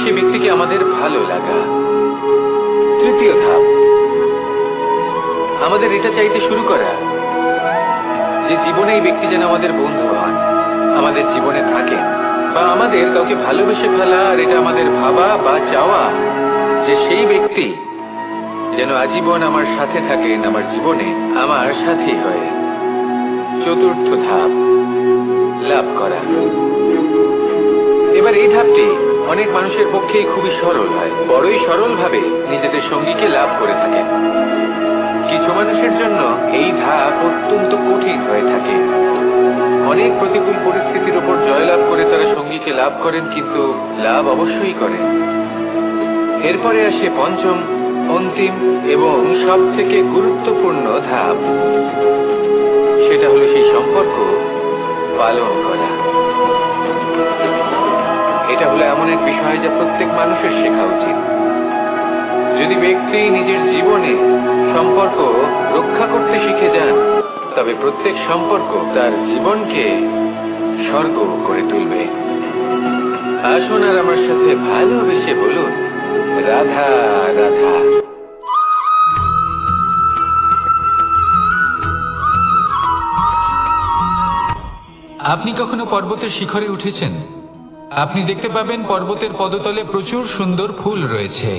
সে ব্যক্তিকে আমাদের ভালো লাগা। তৃতীয় ধাপ, আমাদের এটা চাইতে শুরু করা যে জীবনে এই ব্যক্তি যেন আমাদের বন্ধু হন, আমাদের জীবনে থাকেন, বা আমাদের কাউকে ভালোবেসে ফেলা। আর এটা আমাদের ভাবা বা চাওয়া যে সেই ব্যক্তি যেন আজীবন আমার সাথে থাকেন, আমার জীবনে আমার সাথী হয়ে। চতুর্থ ধাপ, লাভ করা। এবার এই ধাপটি অনেক মানুষের পক্ষেই খুবই সরল হয়, বড়ই সরল ভাবে নিজেদের সঙ্গীকে লাভ করে থাকেন। কিছু মানুষের জন্য এই ধাপ অত্যন্ত কঠিন হয়ে থাকে। অনেক প্রতিকূল পরিস্থিতির উপর জয়লাভ করে তারা সঙ্গীকে লাভ করেন, কিন্তু লাভ অবশ্যই করেন। এরপরে আসে পঞ্চম, অন্তিম এবং সব থেকে গুরুত্বপূর্ণ ধাপ। সেটা হলো সেই সম্পর্ক পালন করা। এটা হলো এমন এক বিষয় যা প্রত্যেক মানুষের শেখা উচিত। যদি ব্যক্তি নিজের জীবনে সম্পর্ক রক্ষা করতে শিখে যান, তবে প্রত্যেক সম্পর্ক তার জীবনকে স্বর্গ করে তুলবে। আসুন আর আমার সাথে ভালোবেসে বলুন রাধা রাধা। আপনি কখনো পর্বতের শিখরে উঠেছেন? আপনি দেখতে পাবেন পর্বতের পদতলে প্রচুর সুন্দর ফুল রয়েছে,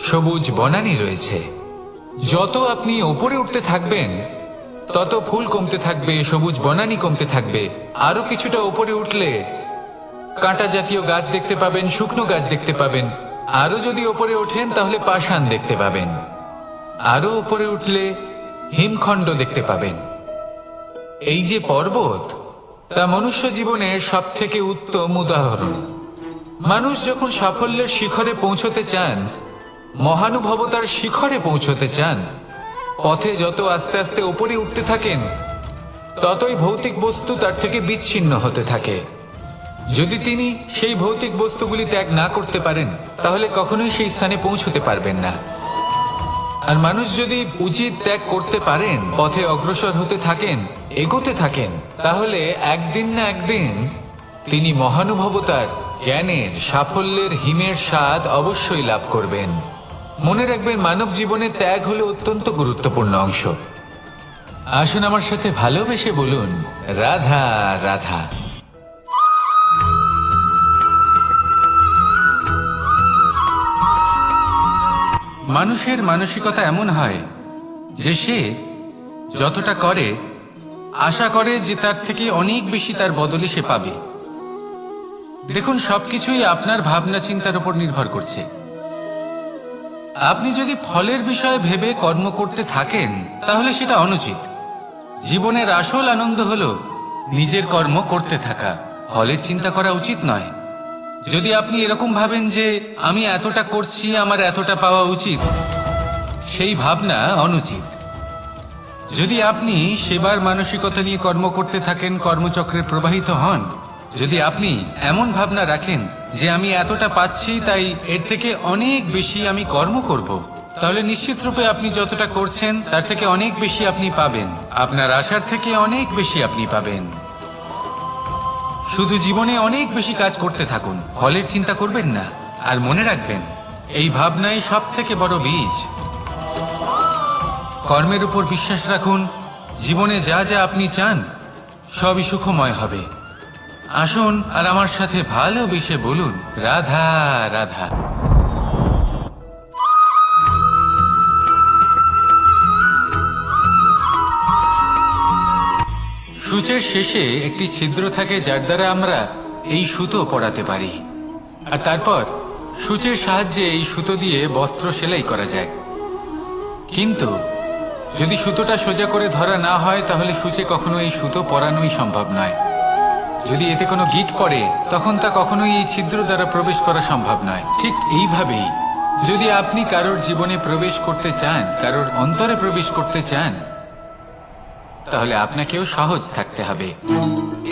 সবুজ বনানী রয়েছে। যত আপনি ওপরে উঠতে থাকবেন তত ফুল কমতে থাকবে, সবুজ বনানী কমতে থাকবে। আরো কিছুটা ওপরে উঠলে কাঁটা জাতীয় গাছ দেখতে পাবেন, শুকনো গাছ দেখতে পাবেন। আরো যদি ওপরে ওঠেন তাহলে পাষাণ দেখতে পাবেন। আরো ওপরে উঠলে হিমখণ্ড দেখতে পাবেন। এই যে পর্বত, তা মনুষ্য জীবনের সব থেকে উত্তম উদাহরণ। মানুষ যখন সাফল্যের শিখরে পৌঁছতে চান, মহানুভবতার শিখরে পৌঁছতে চান, পথে যত আস্তে আস্তে উপরে উঠতে থাকেন ততই ভৌতিক বস্তু তার থেকে বিচ্ছিন্ন হতে থাকে। যদি তিনি সেই ভৌতিক বস্তুগুলি ত্যাগ না করতে পারেন তাহলে কখনোই সেই স্থানে পৌঁছতে পারবেন না। আর মানুষ যদি উচিত ত্যাগ করতে পারেন, পথে অগ্রসর হতে থাকেন, এগোতে থাকেন, তাহলে একদিন না একদিন তিনি মহানুভবতার, জ্ঞানের, সাফল্যের হিমের স্বাদ অবশ্যই লাভ করবেন। মনে রাখবেন, মানব জীবনে ত্যাগ হলো অত্যন্ত গুরুত্বপূর্ণ অংশ। আসুন আমার সাথে ভালোবেসে বলুন রাধা রাধা। মানুষের মানসিকতা এমন হয় যে সে যতটা করে আশা করে যে তার থেকে অনেক বেশি তার বদলে সে পাবে। দেখুন, সবকিছুই আপনার ভাবনা চিন্তার উপর নির্ভর করছে। আপনি যদি ফলের বিষয়ে ভেবে কর্ম করতে থাকেন তাহলে সেটা অনুচিত। জীবনের আসল আনন্দ হলো নিজের কর্ম করতে থাকা, ফলের চিন্তা করা উচিত নয়। যদি আপনি এরকম ভাবেন যে আমি এতটা করছি, আমার এতটা পাওয়া উচিত, সেই ভাবনা অনুচিত। যদি আপনি সেবার মানসিকতা নিয়ে কর্ম করতে থাকেন, কর্মচক্রে প্রবাহিত হন, যদি আপনি এমন ভাবনা রাখেন যে আমি এতটা পাচ্ছি, তাই এর থেকে অনেক বেশি আমি কর্ম করব, তাহলে নিশ্চিত রূপে আপনি যতটা করছেন তার থেকে অনেক বেশি আপনি পাবেন। আপনার আশার থেকে অনেক বেশি আপনি পাবেন। শুধু জীবনে অনেক বেশি কাজ করতে থাকুন, ফলের চিন্তা করবেন না। আর মনে রাখবেন, এই ভাবনাই সব থেকে বড় বীজ। কর্মের উপর বিশ্বাস রাখুন। জীবনে যা যা আপনি চান সবই সুখময় হবে। আসুন আর আমার সাথে ভালোবেসে বলুন, রাধা রাধা। সূচের শেষে একটি ছিদ্র থাকে, যার দ্বারা আমরা এই সুতো পরাতে পারি। আর তারপর সূচের সাহায্যে এই সুতো দিয়ে বস্ত্র সেলাই করা যায়। কিন্তু যদি সুতোটা সোজা করে ধরা না হয়, তাহলে সূচে কখনো এই সুতো পরানোই সম্ভব নয়। যদি এতে কোনো গিঁট পড়ে, তখন তা কখনোই এই ছিদ্র দ্বারা প্রবেশ করা সম্ভব নয়। ঠিক এইভাবেই যদি আপনি কারোর জীবনে প্রবেশ করতে চান, কারোর অন্তরে প্রবেশ করতে চান, তাহলে আপনাকেও সহজ থাকতে হবে।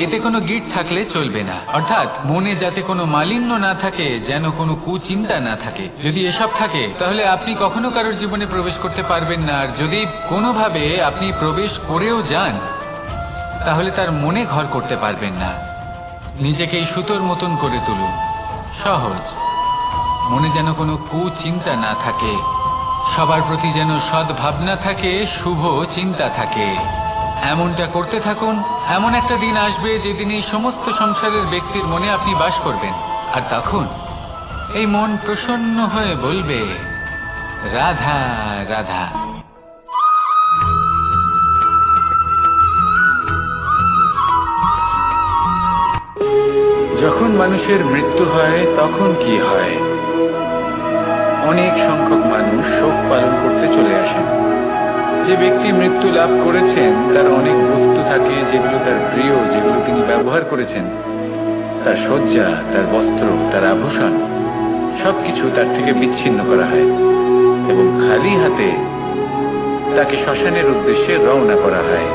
এতে কোনো গিঁট থাকলে চলবে না, অর্থাৎ মনে যাতে কোনো মালিন্য না থাকে, যেন কোনো কুচিন্তা না থাকে। যদি এসব থাকে, তাহলে আপনি কখনো কারোর জীবনে প্রবেশ করতে পারবেন না। আর যদি কোনোভাবে আপনি প্রবেশ করেও যান, তাহলে তার মনে ঘর করতে পারবেন না। নিজেকে এই সুতোর মতন করে তুলুন, সহজ। মনে যেন কোনো কুচিন্তা না থাকে, সবার প্রতি যেন সদ্ভাবনা থাকে, শুভ চিন্তা থাকে। এমনটা করতে থাকুন। এমন একটা দিন আসবে যেদিন এই সমস্ত সংসারের ব্যক্তির মনে আপনি বাস করবেন। আর তখন এই মন প্রসন্ন হয়ে বলবে, রাধা রাধা। যখন মানুষের মৃত্যু হয়, তখন কি হয়? অনেক সংখ্যক মানুষ শোক পালন করতে চলে আসেন। যে ব্যক্তি মৃত্যু লাভ করেছেন, তার অনেক বস্তু থাকে যেগুলো তার প্রিয়, যেগুলো তিনি ব্যবহার করেছেন। তার শয্যা, তার বস্ত্র, তার আভূষণ, সবকিছু তার থেকে বিচ্ছিন্ন করা হয় এবং খালি হাতে তাকে শ্মশানের উদ্দেশ্যে রওনা করা হয়।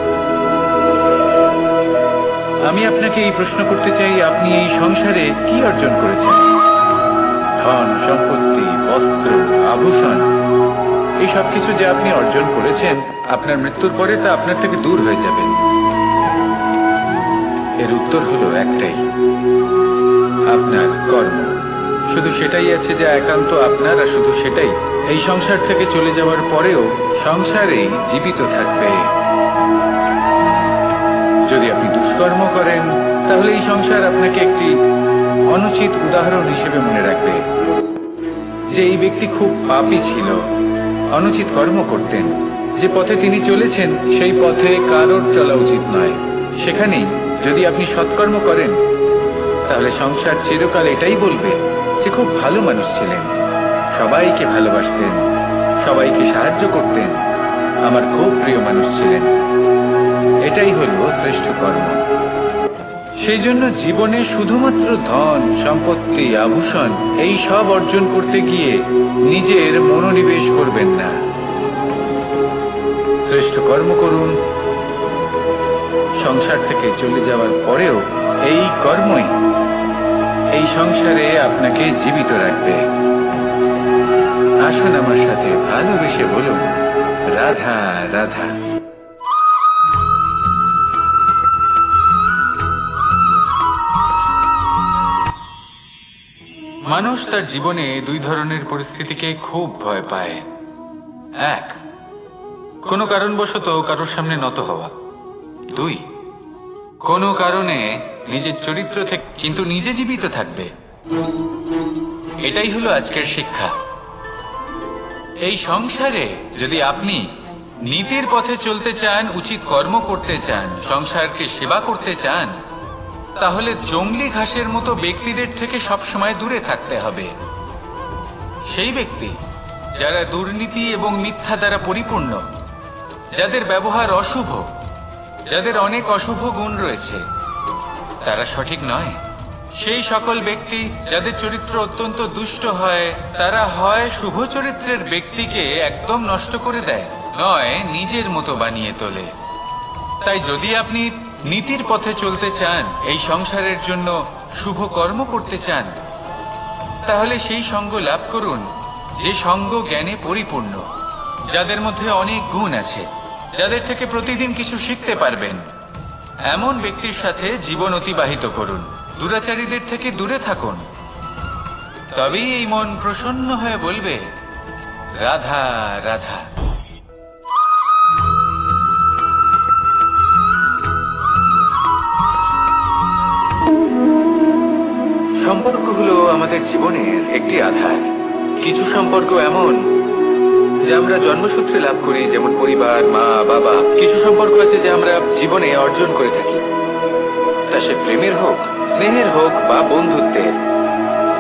আমি আপনাকে এই প্রশ্ন করতে চাই, আপনি এই সংসারে কি অর্জন করেছেন? ধন সম্পত্তি, বস্ত্র, আভূষণ, এই সব কিছু যে আপনি অর্জন করেছেন, আপনার মৃত্যুর পরে তা আপনার থেকে দূর হয়ে যাবে। এর উত্তর হলো একটাই, আপনার কর্ম। শুধু সেটাই আছে যা একান্ত আপনার, আর শুধু সেটাই এই সংসার থেকে চলে যাওয়ার পরেও সংসারেই জীবিত থাকবে। যদি আপনি দুষ্কর্ম করেন, তাহলে এই সংসার আপনাকে একটি অনুচিত উদাহরণ হিসেবে মনে রাখবে যে এই ব্যক্তি খুব পাপী ছিল, অনুচিত কর্ম করতেন। যে পথে তিনি চলেছেন, সেই পথে কারোর চলা উচিত নয়। সেখানেই যদি আপনি সৎকর্ম করেন, তাহলে সংসার চিরকাল এটাই বলবে যে খুব ভালো মানুষ ছিলেন, সবাইকে ভালোবাসতেন, সবাইকে সাহায্য করতেন, আমার খুব প্রিয় মানুষ ছিলেন। এটাই হলো শ্রেষ্ঠ কর্ম। সেই জন্য জীবনে শুধুমাত্র ধন সম্পত্তি, আভূষণ, এই সব অর্জন করতে গিয়ে নিজের মনোনিবেশ করবেন না। শ্রেষ্ঠ কর্ম করুন। সংসার থেকে চলে যাওয়ার পরেও এই কর্মই এই সংসারে আপনাকে জীবিত রাখবে। আসুন আমার সাথে ভালোবেসে বলুন, রাধা রাধা। মানুষ তার জীবনে দুই ধরনের পরিস্থিতিকে খুব ভয় পায়। এক, কোনো কারণবশত কারোর সামনে নত হওয়া। দুই, কোনো কারণে নিজের চরিত্র থেকে কিন্তু নিজে জীবিত থাকবে। এটাই হলো আজকের শিক্ষা। এই সংসারে যদি আপনি নীতির পথে চলতে চান, উচিত কর্ম করতে চান, সংসারকে সেবা করতে চান, তাহলে জংলি ঘাসের মতো ব্যক্তিদের থেকে সবসময় দূরে থাকতে হবে। সেই ব্যক্তি যারা দুর্নীতি এবং মিথ্যা দ্বারা পরিপূর্ণ, যাদের ব্যবহার অশুভ, যাদের অনেক অশুভ গুণ রয়েছে, তারা সঠিক নয়। সেই সকল ব্যক্তি যাদের চরিত্র অত্যন্ত দুষ্ট হয়, তারা হয় শুভ চরিত্রের ব্যক্তিকে একদম নষ্ট করে দেয়, নয় নিজের মতো বানিয়ে তোলে। তাই যদি আপনি নীতির পথে চলতে চান, এই সংসারের জন্য শুভ কর্ম করতে চান, তাহলে সেই সঙ্গ লাভ করুন যে সঙ্গ জ্ঞানে পরিপূর্ণ, যাদের মধ্যে অনেক গুণ আছে, যাদের থেকে প্রতিদিন কিছু শিখতে পারবেন। এমন ব্যক্তির সাথে জীবন অতিবাহিত করুন, দুরাচারীদের থেকে দূরে থাকুন। তবেই এই মন প্রসন্ন হয়ে বলবে, রাধা রাধা। সম্পর্ক হলো আমাদের জীবনের একটি আধার। কিছু সম্পর্ক এমন যা আমরা জন্মসূত্রে লাভ করি, যেমন পরিবার, মা, বাবা। কিছু সম্পর্ক আছে যা আমরা জীবনে অর্জন করে থাকি, তা সে প্রেমের হোক, স্নেহের হোক বা বন্ধুত্বের।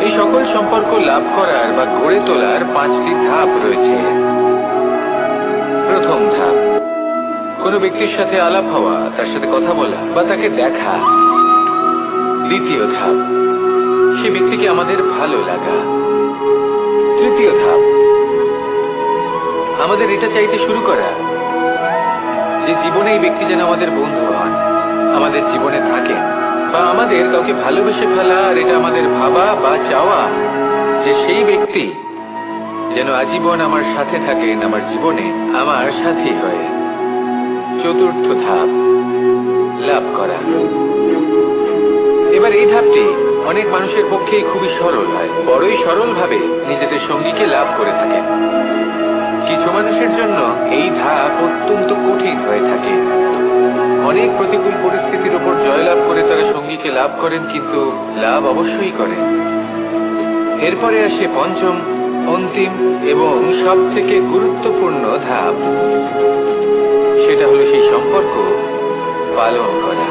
এই সকল সম্পর্ক লাভ করার বা গড়ে তোলার 5টি ধাপ রয়েছে। প্রথম ধাপ, কোনো ব্যক্তির সাথে আলাপ হওয়া, তার সাথে কথা বলা বা তাকে দেখা। দ্বিতীয় ধাপ, সে ব্যক্তিকে আমাদের ভালো লাগা। তৃতীয় ধাপ, আমাদের এটা চাইতে শুরু করা যে জীবনে এই ব্যক্তি যেন আমাদের বন্ধু হন, আমাদের জীবনে থাকেন, বা আমাদের কাউকে ভালোবেসে ফেলা। আর এটা আমাদের ভাবা বা চাওয়া যে সেই ব্যক্তি যেন আজীবন আমার সাথে থাকেন, আমার জীবনে আমার সাথী হয়ে। চতুর্থ ধাপ, লাভ করা। এবার এই ধাপটি অনেক মানুষের পক্ষেই খুবই সরল হয়, বড়ই সরল ভাবে নিজেদের সঙ্গীকে লাভ করে থাকেন। কিছু মানুষের জন্য এই ধাপ অত্যন্ত কঠিন হয়ে থাকে। অনেক প্রতিকূল পরিস্থিতির উপর জয়লাভ করে তারা সঙ্গীকে লাভ করেন, কিন্তু লাভ অবশ্যই করেন। এরপরে আসে পঞ্চম, অন্তিম এবং সব থেকে গুরুত্বপূর্ণ ধাপ। সেটা হলো সেই সম্পর্ক পালন করা।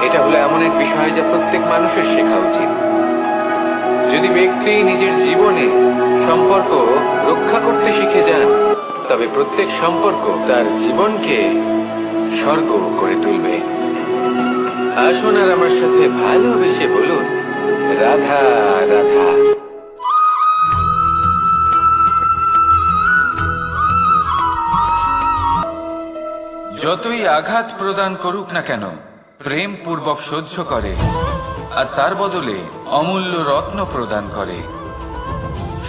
এটা হলো এমন এক বিষয় যা প্রত্যেক মানুষের শেখা উচিত। যদি ব্যক্তি নিজের জীবনে সম্পর্ক রক্ষা করতে শিখে যান, তবে প্রত্যেক সম্পর্ক তার জীবনকে স্বর্গ করে তুলবে। আসুন আর আমার সাথে ভালোবেসে বলুন, রাধা রাধা। যতই আঘাত প্রদান করুক না কেন, প্রেম পূর্বক সহ্য করে আর তার বদলে অমূল্য রত্ন প্রদান করে।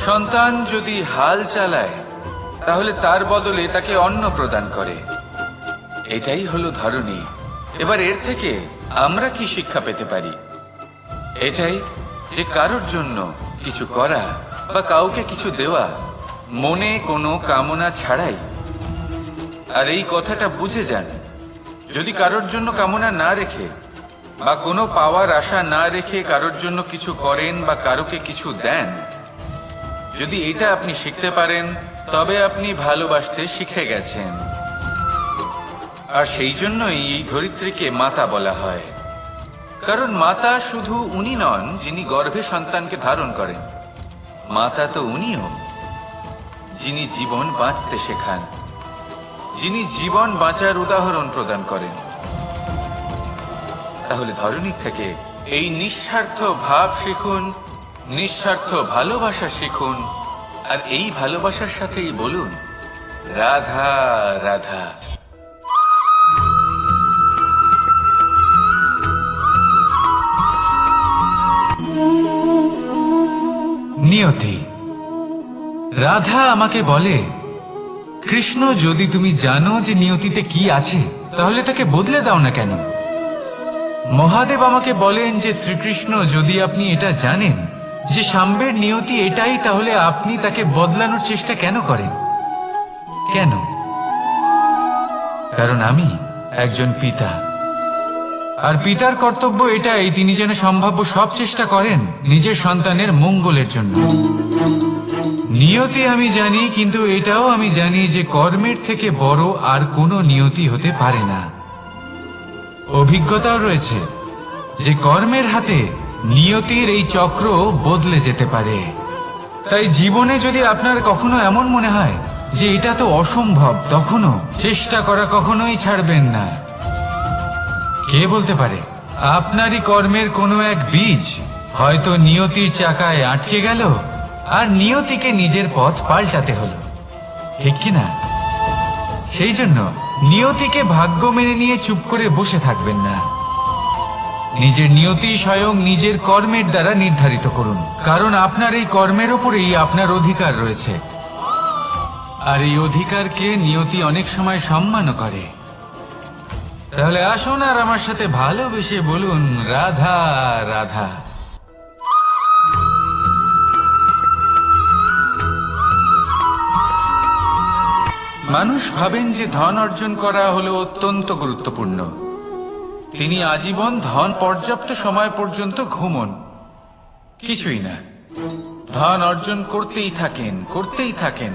সন্তান যদি হাল চালায়, তাহলে তার বদলে তাকে অন্ন প্রদান করে। এটাই হলো ধরনী। এবার এর থেকে আমরা কি শিক্ষা পেতে পারি? এটাই যে কারোর জন্য কিছু করা বা কাউকে কিছু দেওয়া মনে কোনো কামনা ছাড়াই। আর এই কথাটা বুঝে যান, যদি কারোর জন্য কামনা না রেখে বা কোনো পাওয়ার আশা না রেখে কারোর জন্য কিছু করেন বা কারোকে কিছু দেন, যদি এটা আপনি শিখতে পারেন, তবে আপনি ভালোবাসতে শিখে গেছেন। আর সেই জন্যই এই ধরিত্রীকে মাতা বলা হয়। কারণ মাতা শুধু উনি নন যিনি গর্ভে সন্তানকে ধারণ করেন, মাতা তো উনিও যিনি জীবন বাঁচতে শেখান, যিনি জীবন বাঁচার উদাহরণ প্রদান করেন। তাহলে ধরনীর থেকে এই নিঃস্বার্থ ভাব শিখুন, নিঃস্বার্থ ভালোবাসা শিখুন, আর এই ভালোবাসার সাথেই বলুন, রাধা রাধা। নিয়তি। রাধা আমাকে বলে, কৃষ্ণ, যদি তুমি জানো যে নিয়তিতে কি আছে, তাহলে তাকে বদলে দাও না কেন? মহাদেব আমাকে বলেন যে শ্রীকৃষ্ণ, যদি আপনি এটা জানেন যে সাম্বের নিয়তি এটাই, তাহলে আপনি তাকে বদলানোর চেষ্টা কেন করেন? কেন? কারণ আমি একজন পিতা, আর পিতার কর্তব্য এটাই, তিনি যেন সম্ভাব্য সব চেষ্টা করেন নিজের সন্তানের মঙ্গলের জন্য। নিয়তি আমি জানি, কিন্তু এটাও আমি জানি যে কর্মের থেকে বড় আর কোনো নিয়তি হতে পারে না। অভিজ্ঞতাও রয়েছে যে কর্মের হাতে নিয়তির এই চক্র বদলে যেতে পারে। তাই জীবনে যদি আপনার কখনো এমন মনে হয় যে এটা তো অসম্ভব, তখনও চেষ্টা করা কখনোই ছাড়বেন না। কে বলতে পারে আপনারই কর্মের কোনো এক বীজ হয়তো নিয়তির চাকায় আটকে গেল, আর নিয়তিকে নিজের পথ পাল্টাতে হলো, ঠিক কিনা? সেই জন্য নিয়তিকে ভাগ্য মেনে নিয়ে চুপ করে বসে থাকবেন না। নিজের নিয়তি স্বয়ং নিজের কর্মের দ্বারা নির্ধারিত করুন, কারণ আপনার এই কর্মের ওপরেই আপনার অধিকার রয়েছে। আর এই অধিকারকে নিয়তি অনেক সময় সম্মানও করে। তাহলে আসুন আর আমার সাথে ভালোবেসে বলুন, রাধা রাধা। মানুষ ভাবেন যে ধন অর্জন করা হলো অত্যন্ত গুরুত্বপূর্ণ। তিনি আজীবন ধন পর্যাপ্ত সময় পর্যন্ত ঘুমন, কিছুই না, ধন অর্জন করতেই থাকেন।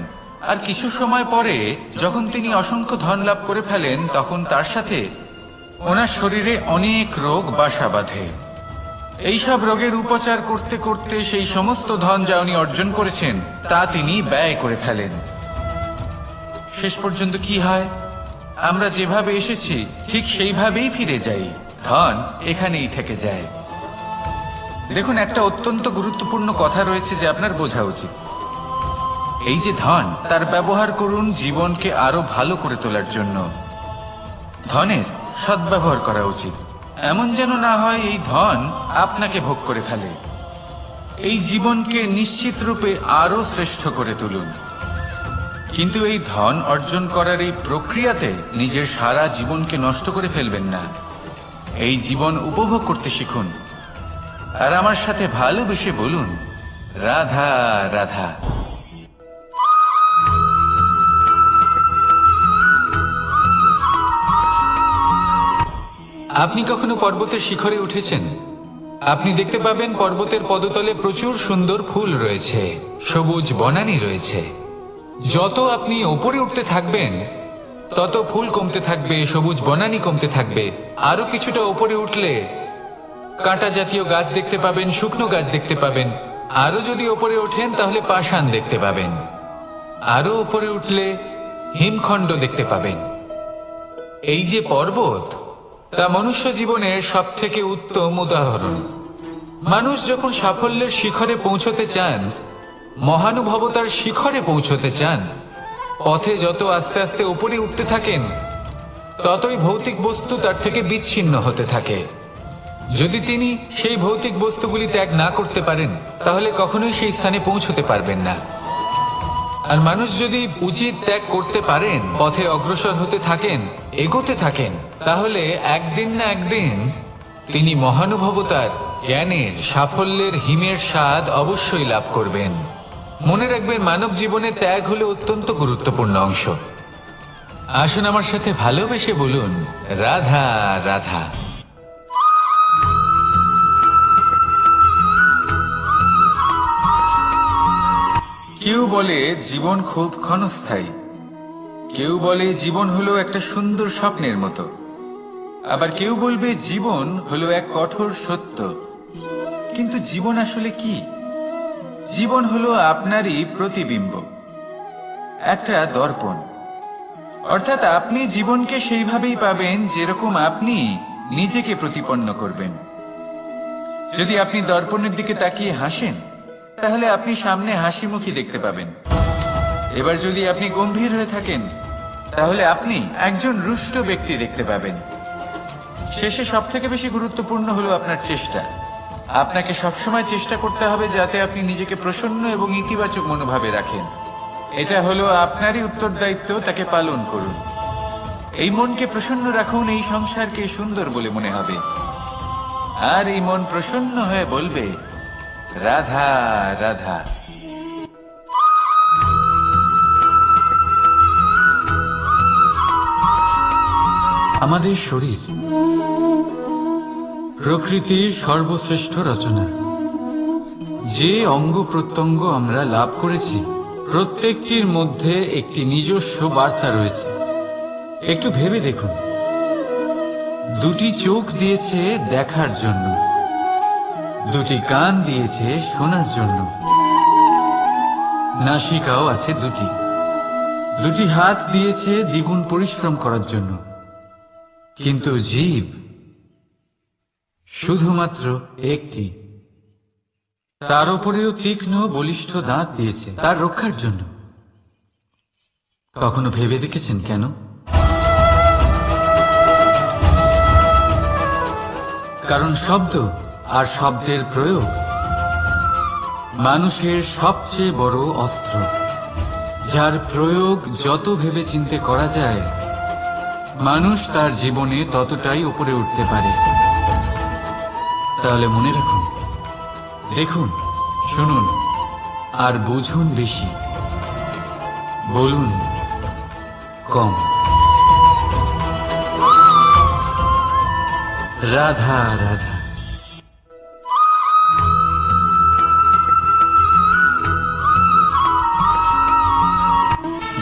আর কিছু সময় পরে যখন তিনি অসংখ্য ধন লাভ করে ফেলেন, তখন তার সাথে ওনার শরীরে অনেক রোগ বাসা বাঁধে। এইসব রোগের উপচার করতে করতে সেই সমস্ত ধন যা উনি অর্জন করেছেন তা তিনি ব্যয় করে ফেলেন। শেষ পর্যন্ত কি হয়? আমরা যেভাবে এসেছি ঠিক সেইভাবেই ফিরে যাই, ধন এখানেই থেকে যায়। দেখুন, একটা অত্যন্ত গুরুত্বপূর্ণ কথা রয়েছে যে আপনার বোঝা উচিত। এই যে ধন, তার ব্যবহার করুন জীবনকে আরো ভালো করে তোলার জন্য। ধনের সদ্ব্যবহার করা উচিত, এমন যেন না হয় এই ধন আপনাকে ভোগ করে ফেলে। এই জীবনকে নিশ্চিত রূপে আরো শ্রেষ্ঠ করে তুলুন। কিন্তু এই ধন অর্জন করার এই প্রক্রিয়াতে নিজের সারা জীবনকে নষ্ট করে ফেলবেন না। এই জীবন উপভোগ করতে শিখুন, আর আমার সাথে ভালোবেসে বলুন, রাধা রাধা। আপনি কখনো পর্বতের শিখরে উঠেছেন? আপনি দেখতে পাবেন পর্বতের পদতলে প্রচুর সুন্দর ফুল রয়েছে, সবুজ বনানী রয়েছে। যত আপনি উপরে উঠতে থাকবেন তত ফুল কমতে থাকবে, সবুজ বনানী কমতে থাকবে। আরো কিছুটা উপরে উঠলে কাঁটা জাতীয় গাছ দেখতে পাবেন, শুকনো গাছ দেখতে পাবেন। আরো যদি উপরে ওঠেন তাহলে পাষাণ দেখতে পাবেন। আরো উপরে উঠলে হিমখণ্ড দেখতে পাবেন। এই যে পর্বত, তা মনুষ্য জীবনের সব থেকে উত্তম উদাহরণ। মানুষ যখন সাফল্যের শিখরে পৌঁছতে চান, মহানুভবতার শিখরে পৌঁছতে চান, পথে যত আস্তে আস্তে উপরে উঠতে থাকেন ততই ভৌতিক বস্তু তার থেকে বিচ্ছিন্ন হতে থাকে। যদি তিনি সেই ভৌতিক বস্তুগুলি ত্যাগ না করতে পারেন তাহলে কখনোই সেই স্থানে পৌঁছতে পারবেন না। আর মানুষ যদি উচিত ত্যাগ করতে পারেন, পথে অগ্রসর হতে থাকেন, এগোতে থাকেন, তাহলে একদিন না একদিন তিনি মহানুভবতার, জ্ঞানের, সাফল্যের হিমের স্বাদ অবশ্যই লাভ করবেন। মনে রাখবেন, মানব জীবনে ত্যাগ হলো অত্যন্ত গুরুত্বপূর্ণ অংশ। আসুন আমার সাথে ভালোবেসে বলুন, রাধা রাধা। কেউ বলে জীবন খুব ক্ষণস্থায়ী, কেউ বলে জীবন হলো একটা সুন্দর স্বপ্নের মতো, আবার কেউ বলবে জীবন হলো এক কঠোর সত্য। কিন্তু জীবন আসলে কি? জীবন হলো আপনারই প্রতিবিম্ব, একটা দর্পণ। অর্থাৎ আপনি জীবনকে সেইভাবেই পাবেন যেরকম আপনি নিজেকে প্রতিপন্ন করবেন। যদি আপনি দর্পণের দিকে তাকিয়ে হাসেন তাহলে আপনি সামনে হাসি মুখী দেখতে পাবেন। এবার যদি আপনি গম্ভীর হয়ে থাকেন তাহলে আপনি একজন রুষ্ট ব্যক্তি দেখতে পাবেন। শেষে সবথেকে বেশি গুরুত্বপূর্ণ হলো আপনার চেষ্টা। আপনাকে সবসময় চেষ্টা করতে হবে যাতে আপনি নিজেকে প্রসন্ন এবং ইতিবাচক মনোভাবে রাখেন। এটা হলো আপনারই উত্তরদায়িত্ব, তাকে পালন করুন। এই মনকে প্রসন্ন রাখুন, এই সংসারকে সুন্দর বলে মনে হবে। আর এই মন প্রসন্ন হয়ে বলবে, রাধা রাধা। আমাদের শরীর প্রকৃতির সর্বশ্রেষ্ঠ রচনা। যে অঙ্গ প্রত্যঙ্গ আমরা লাভ করেছি প্রত্যেকটির মধ্যে একটি নিজস্ব বার্তা রয়েছে। একটু ভেবে দেখুন, দুটি চোখ দিয়েছে দেখার জন্য, দুটি কান দিয়েছে শোনার জন্য, নাসিকাও আছে দুটি, দুটি হাত দিয়েছে দ্বিগুণ পরিশ্রম করার জন্য। কিন্তু জীব শুধুমাত্র একটি। তার উপরেও তীক্ষ্ণ বলিষ্ঠ দাঁত দিয়েছে তার রক্ষার জন্য। কখনো ভেবে দেখেছেন কেন? কারণ শব্দ আর শব্দের প্রয়োগ মানুষের সবচেয়ে বড় অস্ত্র, যার প্রয়োগ যত ভেবে চিন্তে করা যায় মানুষ তার জীবনে ততটাই উপরে উঠতে পারে। তাহলে মনে রাখুন, দেখুন, শুনুন আর বুঝুন বেশি, বলুন কম। রাধা রাধা।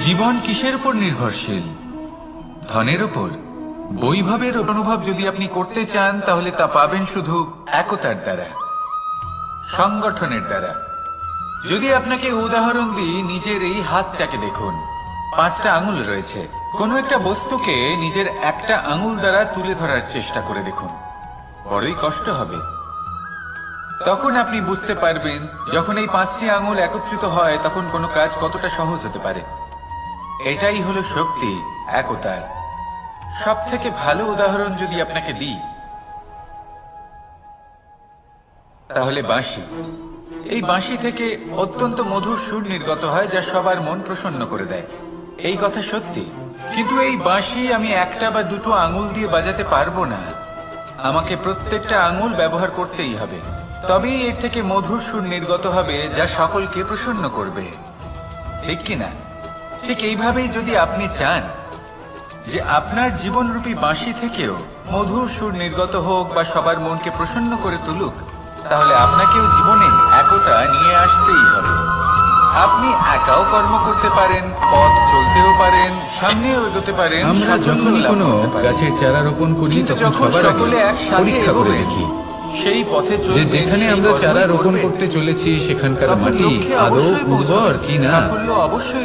জীবন কিসের উপর নির্ভরশীল? ধনের উপর? বৈভবের অনুভব যদি আপনি করতে চান তাহলে তা পাবেন শুধু একতার দ্বারা, সংগঠনের দ্বারা। যদি আপনাকে উদাহরণ দিই, নিজের এই হাতটাকে দেখুন, 5টা আঙুল রয়েছে। কোনো একটা বস্তুকে নিজের একটা আঙুল দ্বারা তুলে ধরার চেষ্টা করে দেখুন, বড়ই কষ্ট হবে। তখন আপনি বুঝতে পারবেন যখন এই 5টি আঙুল একত্রিত হয় তখন কোনো কাজ কতটা সহজ হতে পারে। এটাই হলো শক্তি, একতার। সব থেকে ভালো উদাহরণ যদি আপনাকে দিই তাহলে বাঁশি। এই বাঁশি থেকে অত্যন্ত মধুর সুর নির্গত হয় যা সবার মন প্রসন্ন করে দেয়। এই কথা সত্যি, কিন্তু এই বাঁশি আমি একটা বা দুটো আঙুল দিয়ে বাজাতে পারবো না। আমাকে প্রত্যেকটা আঙুল ব্যবহার করতেই হবে, তবেই এর থেকে মধুর সুর নির্গত হবে যা সকলকে প্রসন্ন করবে, ঠিক কিনা? ঠিক এইভাবেই যদি আপনি চান যে আপনার জীবনরূপী বাঁশি থেকেও মধুর সুর নির্গত হোক বা সবার মনকে প্রসন্ন করে তুলুক, তাহলে আপনাকেও জীবনে একতা নিয়ে আসতেই হবে। আপনি একাও কর্ম করতে পারেন, পথ চলতেও পারেন, সামনেও এগোতে পারেন। আমরা যখনই কোনো গাছের চারা রোপণ করি তখন সবার আগে পরীক্ষা করে দেখি সেই পথে যে যেখানে আমরা চারা রোপণ করতে চলেছি সেখানকার মাটি আদৌ উর্বর কিনা,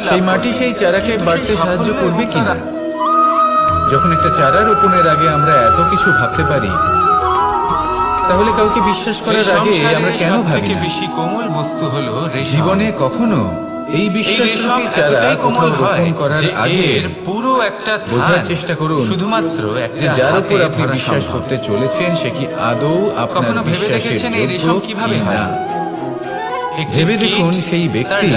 সেই মাটি সেই চারাকে বাড়তে সাহায্য করবে কিনা। যখন একটা চারা রোপণের আগে আমরা এত কিছু ভাবতে পারি, তাহলে কাউকে বিশ্বাস করার আগে আমরা কেন ভাবি না? বেশি কোমল বস্তু হলো জীবনে কখনো এই বিশ্বাসরূপী চারা কোথাও রোপণ করার আগে পুরো একটা বোঝার চেষ্টা করুন শুধুমাত্র যে যার উপর আপনি বিশ্বাস করতে চলেছেন সে কি আদৌ আপনার বিশ্বাসের যোগ্য কিনা। ভেবে দেখুন সেই ব্যক্তি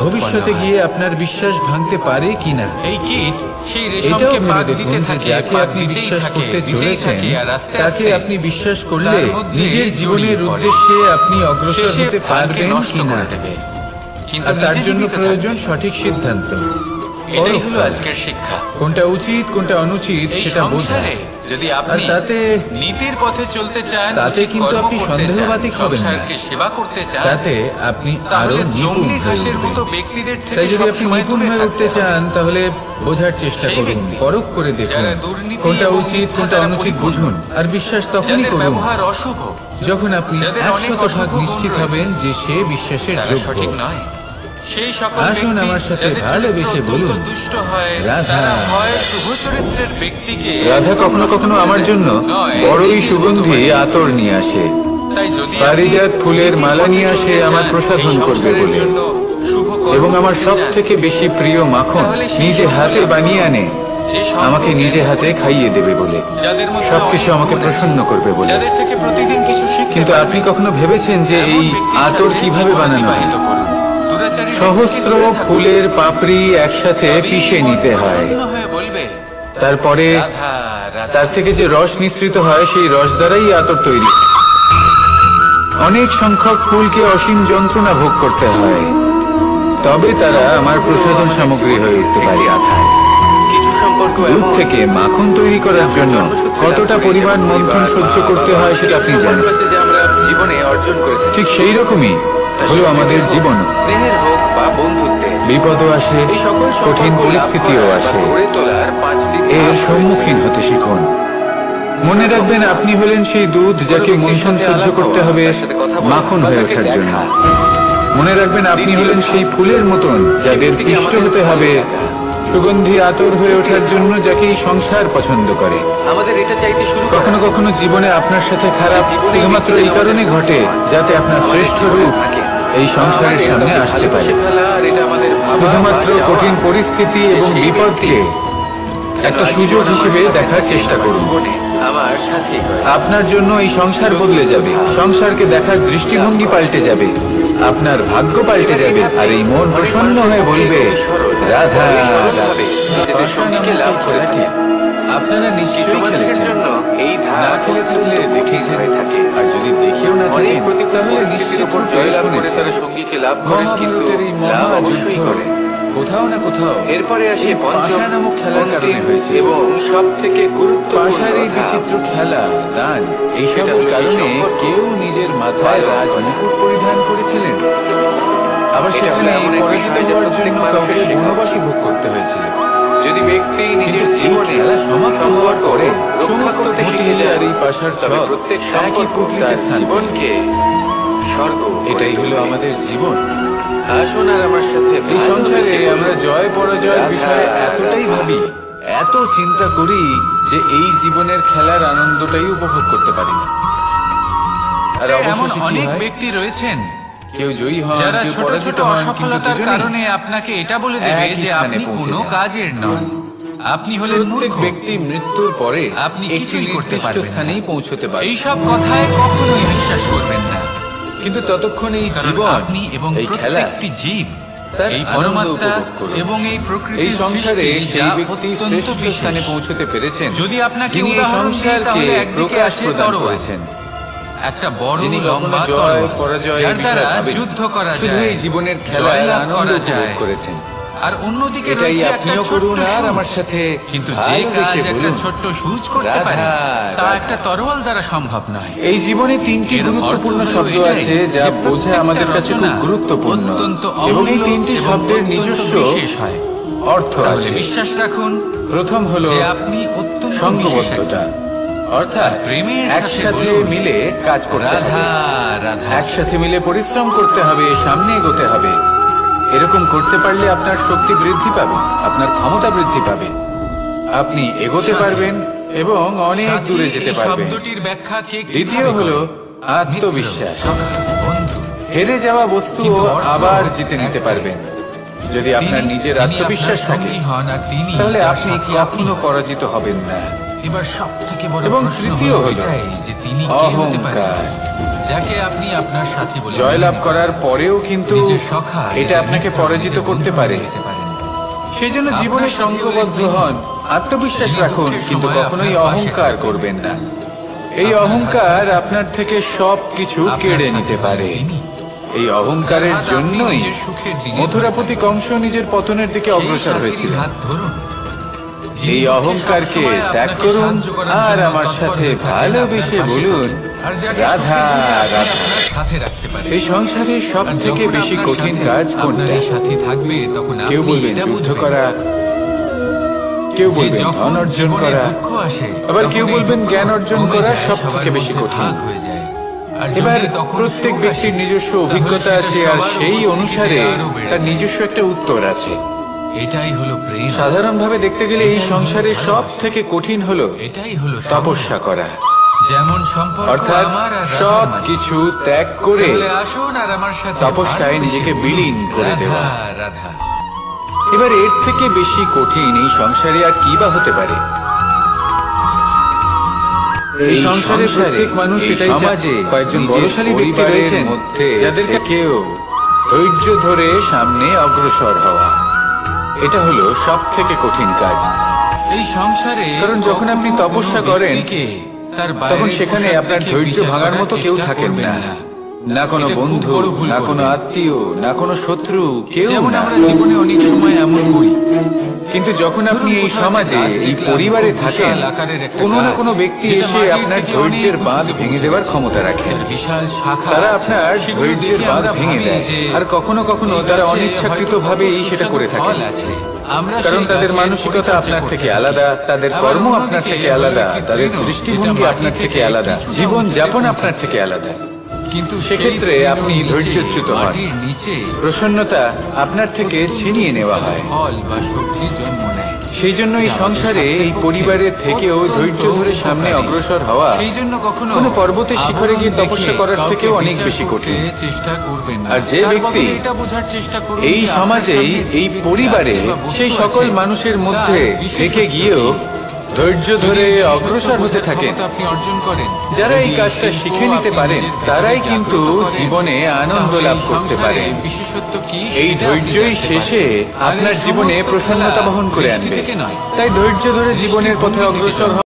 ভবিষ্যতে গিয়ে আপনার বিশ্বাস ভাঙতে পারে কিনা। এই কীট সেই এটাও রেশমকে ভেবে পাক দেখুন দিতে যে থাকে, যাকে পাক আপনি দিতেই বিশ্বাস থাকে, করতে দিতেই চলেছেন থাকে, আর আস্তে তাকে আস্তে আপনি বিশ্বাস করলে তার মধ্যে নিজের জীবনের জড়িয়ে পড়ে। উদ্দেশ্যে আপনি অগ্রসর শেষে হতে ফলকে পারবেন নষ্ট কিনা। করে দেবে, কিন্তু আর তার নিজে জন্য জীবিত প্রয়োজন থাকবে। সঠিক সিদ্ধান্ত। এটাই হলো পরোক্ষ। আজকের শিক্ষা। কোনটা উচিত কোনটা অনুচিত এই সেটা বোঝা। সংসারে যদি আর আপনি তাতে নীতির পথে চলতে চান, তাতে উচিত কিন্তু কর্ম আপনি করতে সন্দেহবাতিক চান, হবেন না। সংসারকে সেবা করতে চান, তাতে আপনি আরো তাহলে নিপুণ জঙ্গলি হয়ে ঘাসের উঠবেন। মতো ব্যক্তিদের থেকে তাই যদি আপনি সবসময় নিপুণ দূরে হয়ে থাকতে উঠতে হবে। চান তাহলে বোঝার চেষ্টা সেই করুন, ব্যক্তি পরখ করে দেখুন যারা দুর্নীতি কোনটা এবং উচিত মিথ্যা কোনটা দ্বারা অনুচিত পরিপূর্ণ, বুঝুন। আর বিশ্বাস তখনই যাদের করুন ব্যবহার অশুভ, যখন আপনি যাদের অনেক 100% অশুভ গুণ নিশ্চিত রয়েছে, হবেন যে সে বিশ্বাসের তারা যোগ্য। সঠিক নয়। সেই সকল আসুন ব্যক্তি আমার সাথে যাদের ভালোবেসে চরিত্র বলুন, অত্যন্ত দুষ্ট হয়, রাধা। তারা হয় শুভ চরিত্রের ব্যক্তিকে রাধা কখনো কখনো আমার জন্য নয়, বড়ই নীতির সুগন্ধি মতো হয়। আতর নিয়ে আসে। তাই যদি পারিজাত আপনি ফুলের নীতির মালা পথে নিয়ে চলতে আসে চান, আমার প্রসাধন এই করবে সংসারের বলে। জন্য শুভ কর্ম এবং আমার করতে সব চান, থেকে বেশি প্রিয় মাখন তাহলে সেই নিজে সকল হাতে আপনি বানিয়ে আনে যে আমাকে সম্পর্কে নিজে হাতে খাইয়ে দেবে বলে, যাদের মধ্যে সবকিছু অনেক আমাকে গুণ আছে, প্রসন্ন করবে বলে। যাদের থেকে প্রতিদিন কিছু শিখতে কিন্তু পারবেন, আপনি কখনো ভেবেছেন যে এমন এই ব্যক্তির আতর সাথে কিভাবে জীবন বানানো হয়? অতিবাহিত করুন। দুরাচারী সহস্র ব্যক্তিকে দূরে থাকুন। ফুলের পাপড়ি একসাথে তবেই পিষে মন নিতে হয়, প্রসন্ন হয়ে বলবে, তারপরে রাধা, রাধা। তার থেকে যে রস নিঃসৃত হয় সেই রস দ্বারাই আতর তৈরি। অনেক সংখ্যক ফুলকে অসীম যন্ত্রণা ভোগ করতে হয়, তবে তারা আমার প্রসাধন সামগ্রী হয়ে উঠতে পারে। দুধ থেকে মাখন তৈরি করার জন্য কতটা পরিমাণ মন্থন সহ্য করতে হয় সেটা আপনি জানেন। ঠিক সেই রকমই হলো আমাদের জীবন। বিপদও আসে, কঠিন পরিস্থিতিও আসে, এর সম্মুখীন হতে শিখুন। মনে রাখবেন আপনি হলেন সেই দুধ যাকে মন্থন সহ্য করতে হবে মাখন হয়ে ওঠার জন্য। মনে রাখবেন আপনি হলেন সেই ফুলের মতন যাদের পিষ্ট হতে হবে সুগন্ধি আতর হয়ে ওঠার জন্য যাকে এই সংসার পছন্দ করে। আমাদের এটা চাইতে শুরু করা। কখনো কখনো জীবনে আপনার সাথে খারাপ শুধুমাত্র এই কারণে ঘটে যাতে আপনার শ্রেষ্ঠ রূপ এই সংসারের সামনে আসতে পারে। আর এটা আমাদের শুধুমাত্র কঠিন পরিস্থিতি এবং বিপদকে একটা সুযোগ হিসেবে দেখার চেষ্টা করুন। আমার সাথে আপনার জন্য এই সংসার বদলে যাবে, সংসারকে দেখার দৃষ্টিভঙ্গি পাল্টে যাবে, আপনার ভাগ্য পাল্টে যাবে, আর এই মন প্রসন্ন হয়ে বলবে রাধা রাধা। সঙ্গীকে লাভ করে খেলাটি আপনারা নিশ্চয়ই খেলেছেন, এই না খেলে থাকলে দেখেছেন, আর যদি দেখেও না থাকেন তাহলে নিশ্চিত রূপে শুনেছেন। সঙ্গীকে লাভ করে মহাভারতের এই মহাযুদ্ধ কোথাও না কোথাও এরপরে আসে এই পাশা নামক খেলার কারণে হয়েছে। এবং সব থেকে গুরুত্বপূর্ণ পাশার এই বিচিত্র খেলা, দান, এইসবের কারণে কেউ নিজের মাথায় রাজ মুকুট পরিধান করেছিলেন, আবার সেখানে পরাজিত হওয়ার জন্য কাউকে বনবাসী ভোগ করতে হয়েছিল। যদি ব্যক্তি কিন্তু নিজের এই জীবনে খেলা সমাপ্ত হওয়ার পরে সমস্ত করতে ঘটি শিখে যায়, আর এই পাশার তবে ছক প্রত্যেক একই পুটলিতে স্থান পায়। জীবনকে স্বর্গ এটাই হলো আমাদের জীবন। আসুন আর আমার সাথে এই সংসারে আমরা জয় পরাজয়ের বিষয়ে এতটাই ভাবি, এত চিন্তা করি যে এই জীবনের খেলার আনন্দটাই উপভোগ করতে পারি না। আর এমন অবশেষে কি অনেক হয়? ব্যক্তি রয়েছেন কেউ জয়ী হন, যারা কেউ ছোট পরাজিত ছোট হন, কিন্তু অসফলতার দুজনেই কারণে আপনাকে এটা বলে দেবে একই যে স্থানে আপনি পৌঁছে কোনো যান। কাজের নন, আপনি হলেন প্রত্যেক মূর্খ। ব্যক্তি মৃত্যুর পরে আপনি একটি কিছুই করতে নির্দিষ্ট পারবেন না। স্থানেই পৌঁছতে পারে, এইসব কথায় কখনোই বিশ্বাস করবেন না, কিন্তু ততক্ষণ এই কারণ জীবন, আপনি এবং এই খেলা, প্রত্যেকটি জীব, তার এই আনন্দ পরমাত্মা উপভোগ করুন। এবং এই এই প্রকৃতির সংসারে সৃষ্টি সেই যা ব্যক্তি অত্যন্ত শ্রেষ্ঠ বিশেষ। স্থানে পৌঁছতে পেরেছেন যদি আপনাকে যিনি এই উদাহরণ দিই, সংসারকে তাহলে একদিকে প্রকাশ আছে প্রদান তরোয়াল, করেছেন, একটা বড় যিনি কখনো লম্বা জয় তরোয়াল, পরাজয় যার দ্বারা ভাবেন, যুদ্ধ করা শুধু যায়, এই জীবনের খেলার জয়লাভ আনন্দ করা উপভোগ যায়। করেছেন। আর অন্যদিকে এটাই রয়েছে একটা আপনিও ছোট্ট করুন আর সূচ। আমার সাথে কিন্তু যে কাজ ভালোবেসে একটা বলুন, ছোট্ট সূচ করতে পারে রাধা, তা রাধা। একটা তরোয়াল দ্বারা সম্ভব নয়। এই জীবনে তিনটি এর গুরুত্বপূর্ণ অর্থ হলো শব্দ এটাই আছে যা যে বোঝা প্রত্যেকটা আমাদের কাছে খুব রচনা গুরুত্বপূর্ণ, অত্যন্ত এবং এই অমূল্য তিনটি এবং শব্দের অত্যন্ত নিজস্ব বিশেষ হয়। অর্থ তাহলে আছে। বিশ্বাস রাখুন প্রথম হলো যে আপনি অত্যন্ত বিশেষ সঙ্গবদ্ধতা, অর্থাৎ প্রেমের সাথে একসাথে বলুন, মিলে কাজ করতে রাধা হবে, রাধা। একসাথে মিলে পরিশ্রম করতে হবে, সামনে এগোতে হবে। এরকম করতে পারলে আপনার শক্তি বৃদ্ধি পাবে, আপনার ক্ষমতা বৃদ্ধি পাবে, আপনি এগোতে পারবেন এবং অনেক সাথী, দূরে যেতে এই পারবেন। শব্দটির ব্যাখ্যা কে কিভাবে দ্বিতীয় হলো করে? আত্মবিশ্বাস। মিত্র, সখা, বন্ধু। হেরে যাওয়া বস্তুও কিন্তু অর্থ আবার জিতে নিতে একটাই। পারবেন যদি আপনার তিনি- নিজের তিনি আত্মবিশ্বাস আপনার থাকে, সঙ্গী হন আর তিনি তাহলে যার আপনি সাথী কখনো পরাজিত হবেন না। এবার সবথেকে বড় এবং প্রশ্ন তৃতীয় হলো হলো এটাই যে তিনি কে হতে অহংকার। পারেন, যাকে আপনি আপনার সাথী বলে জয়লাভ মনে করার পরেও কিন্তু নিজের সখা, এটা নিজের আপনাকে মিত্র, পরাজিত নিজের করতে বন্ধু পারে। হয়ে যেতে পারেন। সেই জন্য জীবনে আপনার সাথী সংঘবদ্ধ হলেন হন, আত্মবিশ্বাস যিনি রাখুন, দুঃখের কিন্তু সময় কখনোই আপনার পাশে অহংকার থাকবেন। করবেন না। এই আপনার অহংকার আপনার থেকে সব কিছু আপনার কেড়ে সাথী নিতে হলেন পারে। তিনি। এই অহংকারের যার হাত আপনি জন্যই নিজের সুখের দিকে মথুরাপতি ধরে কংস নিজের পতনের দিকে সেই অগ্রসর সাথীর হয়েছিল। হাত ধরুন। যিনি এই দুঃখে অহংকারকে সবসময় ত্যাগ আপনাকে করুন সাহায্য করার আর জন্য আমার তৎপর সাথে হয়ে থাকেন, ভালোবেসে আপনার পাশে বলুন থাকেন। আর যাকে রাধা সুখের দিনে আপনি রাধা। আপনার সাথে রাখতে পারেন। এই সংসারে সব আর থেকে যখন বেশি আপনার কঠিন সাথে কাজ আপনার কোনটা? এই সাথী থাকবে, তখন কেউ আপনি বলবেন এটা যুদ্ধ বুঝবেন করা, কেউ যে বলবেন যখন ধন অর্জন জীবনে করা, দুঃখ আসে, আবার তখন কেউ এই বলবেন দুঃখ জ্ঞান অর্জন কমে করা যায়, সব সবার থেকে বেশি মধ্যে কঠিন। ভাগ হয়ে যায়। আর এবার যদি তখন প্রত্যেক সুখ ব্যক্তির আসে, নিজস্ব তাহলে অভিজ্ঞতা সেটা আছে আর সবার সেই উপস্থিতিতে অনুসারে আরো বেড়ে তার যায়। নিজস্ব একটা উত্তর আছে। এটাই হলো প্রেম। সাধারণভাবে দেখতে গেলে এই এটাই সংসারে হলো সব ভালোবাসা। থেকে কঠিন হলো এটাই হলো তপস্যা করা, যেমন সম্পর্ক অর্থাৎ আমার আর রাধার সব মাঝে। কিছু ত্যাগ করে তাহলে আসুন আর আমার সাথে তপস্যায় ভালোবেসে নিজেকে বলুন, বিলীন করে রাধা, দেওয়া। রাধা। এবার এর থেকে বেশি কঠিন এই সংসারে আর কি বা হতে পারে? এই সংসারে প্রত্যেক মানুষ এটাই সমাজে কয়েকজন বলশালী ব্যক্তি রয়েছেন মধ্যে যাদের কেউ ধৈর্য ধরে সামনে অগ্রসর হওয়া, এটা হলো সব থেকে কঠিন কাজ। এই সংসারে কারণ যখন আপনি কখনো তপস্যা কোনো করেন, ব্যক্তিকে তার তখন বাইরের সেখানে পোশাক আপনার দেখে ধৈর্য বিচার ভাঙার করার মতো কেউ চেষ্টা থাকেন করবেন না, না কোনো এটা খুব বন্ধু, বড় ভুল না কোনো করবেন। আত্মীয়, না কোনো শত্রু, কেউ যেমন না। আমরা জীবনে অনেক সময় এমন করি। কিন্তু যখন আপনি ধরুন এই কোথাও সমাজে একটা গাছ এই দেখলাম, পরিবারে খুব থাকেন, বিশাল আকারের একটা কোনো না গাছ, কোনো ব্যক্তি যেটা এসে মাটির আপনার থেকে ধৈর্যের অনেক বাঁধ উঁচুতে ভেঙে দেওয়ার ক্ষমতা রাখেন। যার বিশাল শাখা তারা আছে, আপনার সেগুলো ধৈর্যের দেখে বাঁধ আমরা ভেঙে ভাবি দেয়, যে আর কখনো কখনো এই তারা গাছে অনিচ্ছাকৃতভাবেই হয়তো সেটা করে সুস্বাদু থাকেন। ফল আছে। আমরা কারণ সেই তাদের গাছের মানসিকতা পরিচর্যা আপনার করতে থেকে থাকি। আলাদা, তাদের আবার কর্ম অন্যদিকে আপনার থেকে হলো আলাদা, একটি তাদের তৃণ, দৃষ্টিভঙ্গি যেটা আপনার মাটি থেকে থেকে আলাদা, কিছুটা জীবন উঁচুতে যাপন পৌঁছেছে। আপনার থেকে আলাদা। কিন্তু সেক্ষেত্রে আপনি ধৈর্যচ্যুত হন। মাটির নিচে প্রসন্নতা আপনার থেকে ছিনিয়ে নেওয়া হয়। ফল বা সবজি জন্ম নেয়। সেই জন্য এই সংসারে এই পরিবারের থেকেও ধৈর্য ধরে সামনে অগ্রসর হওয়া সেই জন্য কখনো কোনো পর্বতের শিখরে গিয়ে আবরণ তপস্যা দেখে করার কাউকে থেকেও অনেক বিচার বেশি করতে কঠিন। চেষ্টা করবেন না। আর যে তার ব্যক্তি বদলে এটা বোঝার চেষ্টা করুন এই যে আপনার সমাজে সামনে যে এই ব্যক্তি পরিবারে আছে বা বস্তু সেই সকল আছে, মানুষের তার মধ্যে বিশেষত্ব থেকে কি? গিয়েও ধৈর্য ধরে যদি এই অগ্রসর হতে বোঝার থাকেন। ক্ষমতা আপনি অর্জন করেন, যারা এই যদি কাজটা শিল্প শিখে নিতে আপনি পারেন, নিজের ভেতরে তারাই জাগ্রত কিন্তু করেন, জীবনে আনন্দ তাহলে লাভ এই করতে সংসারে পারেন। বিশেষত্ব কি এই সেটা আপনি ধৈর্যই জানতে শেষে পারেন। আর এই আপনার জীবনে সমস্ত প্রসন্নতা খেলা বহন করে দৃষ্টি আনবে। থেকে নয়, তাই ধৈর্য ধরে জীবনের পথে দৃষ্টিভঙ্গি থেকে অগ্রসর জন্মায়।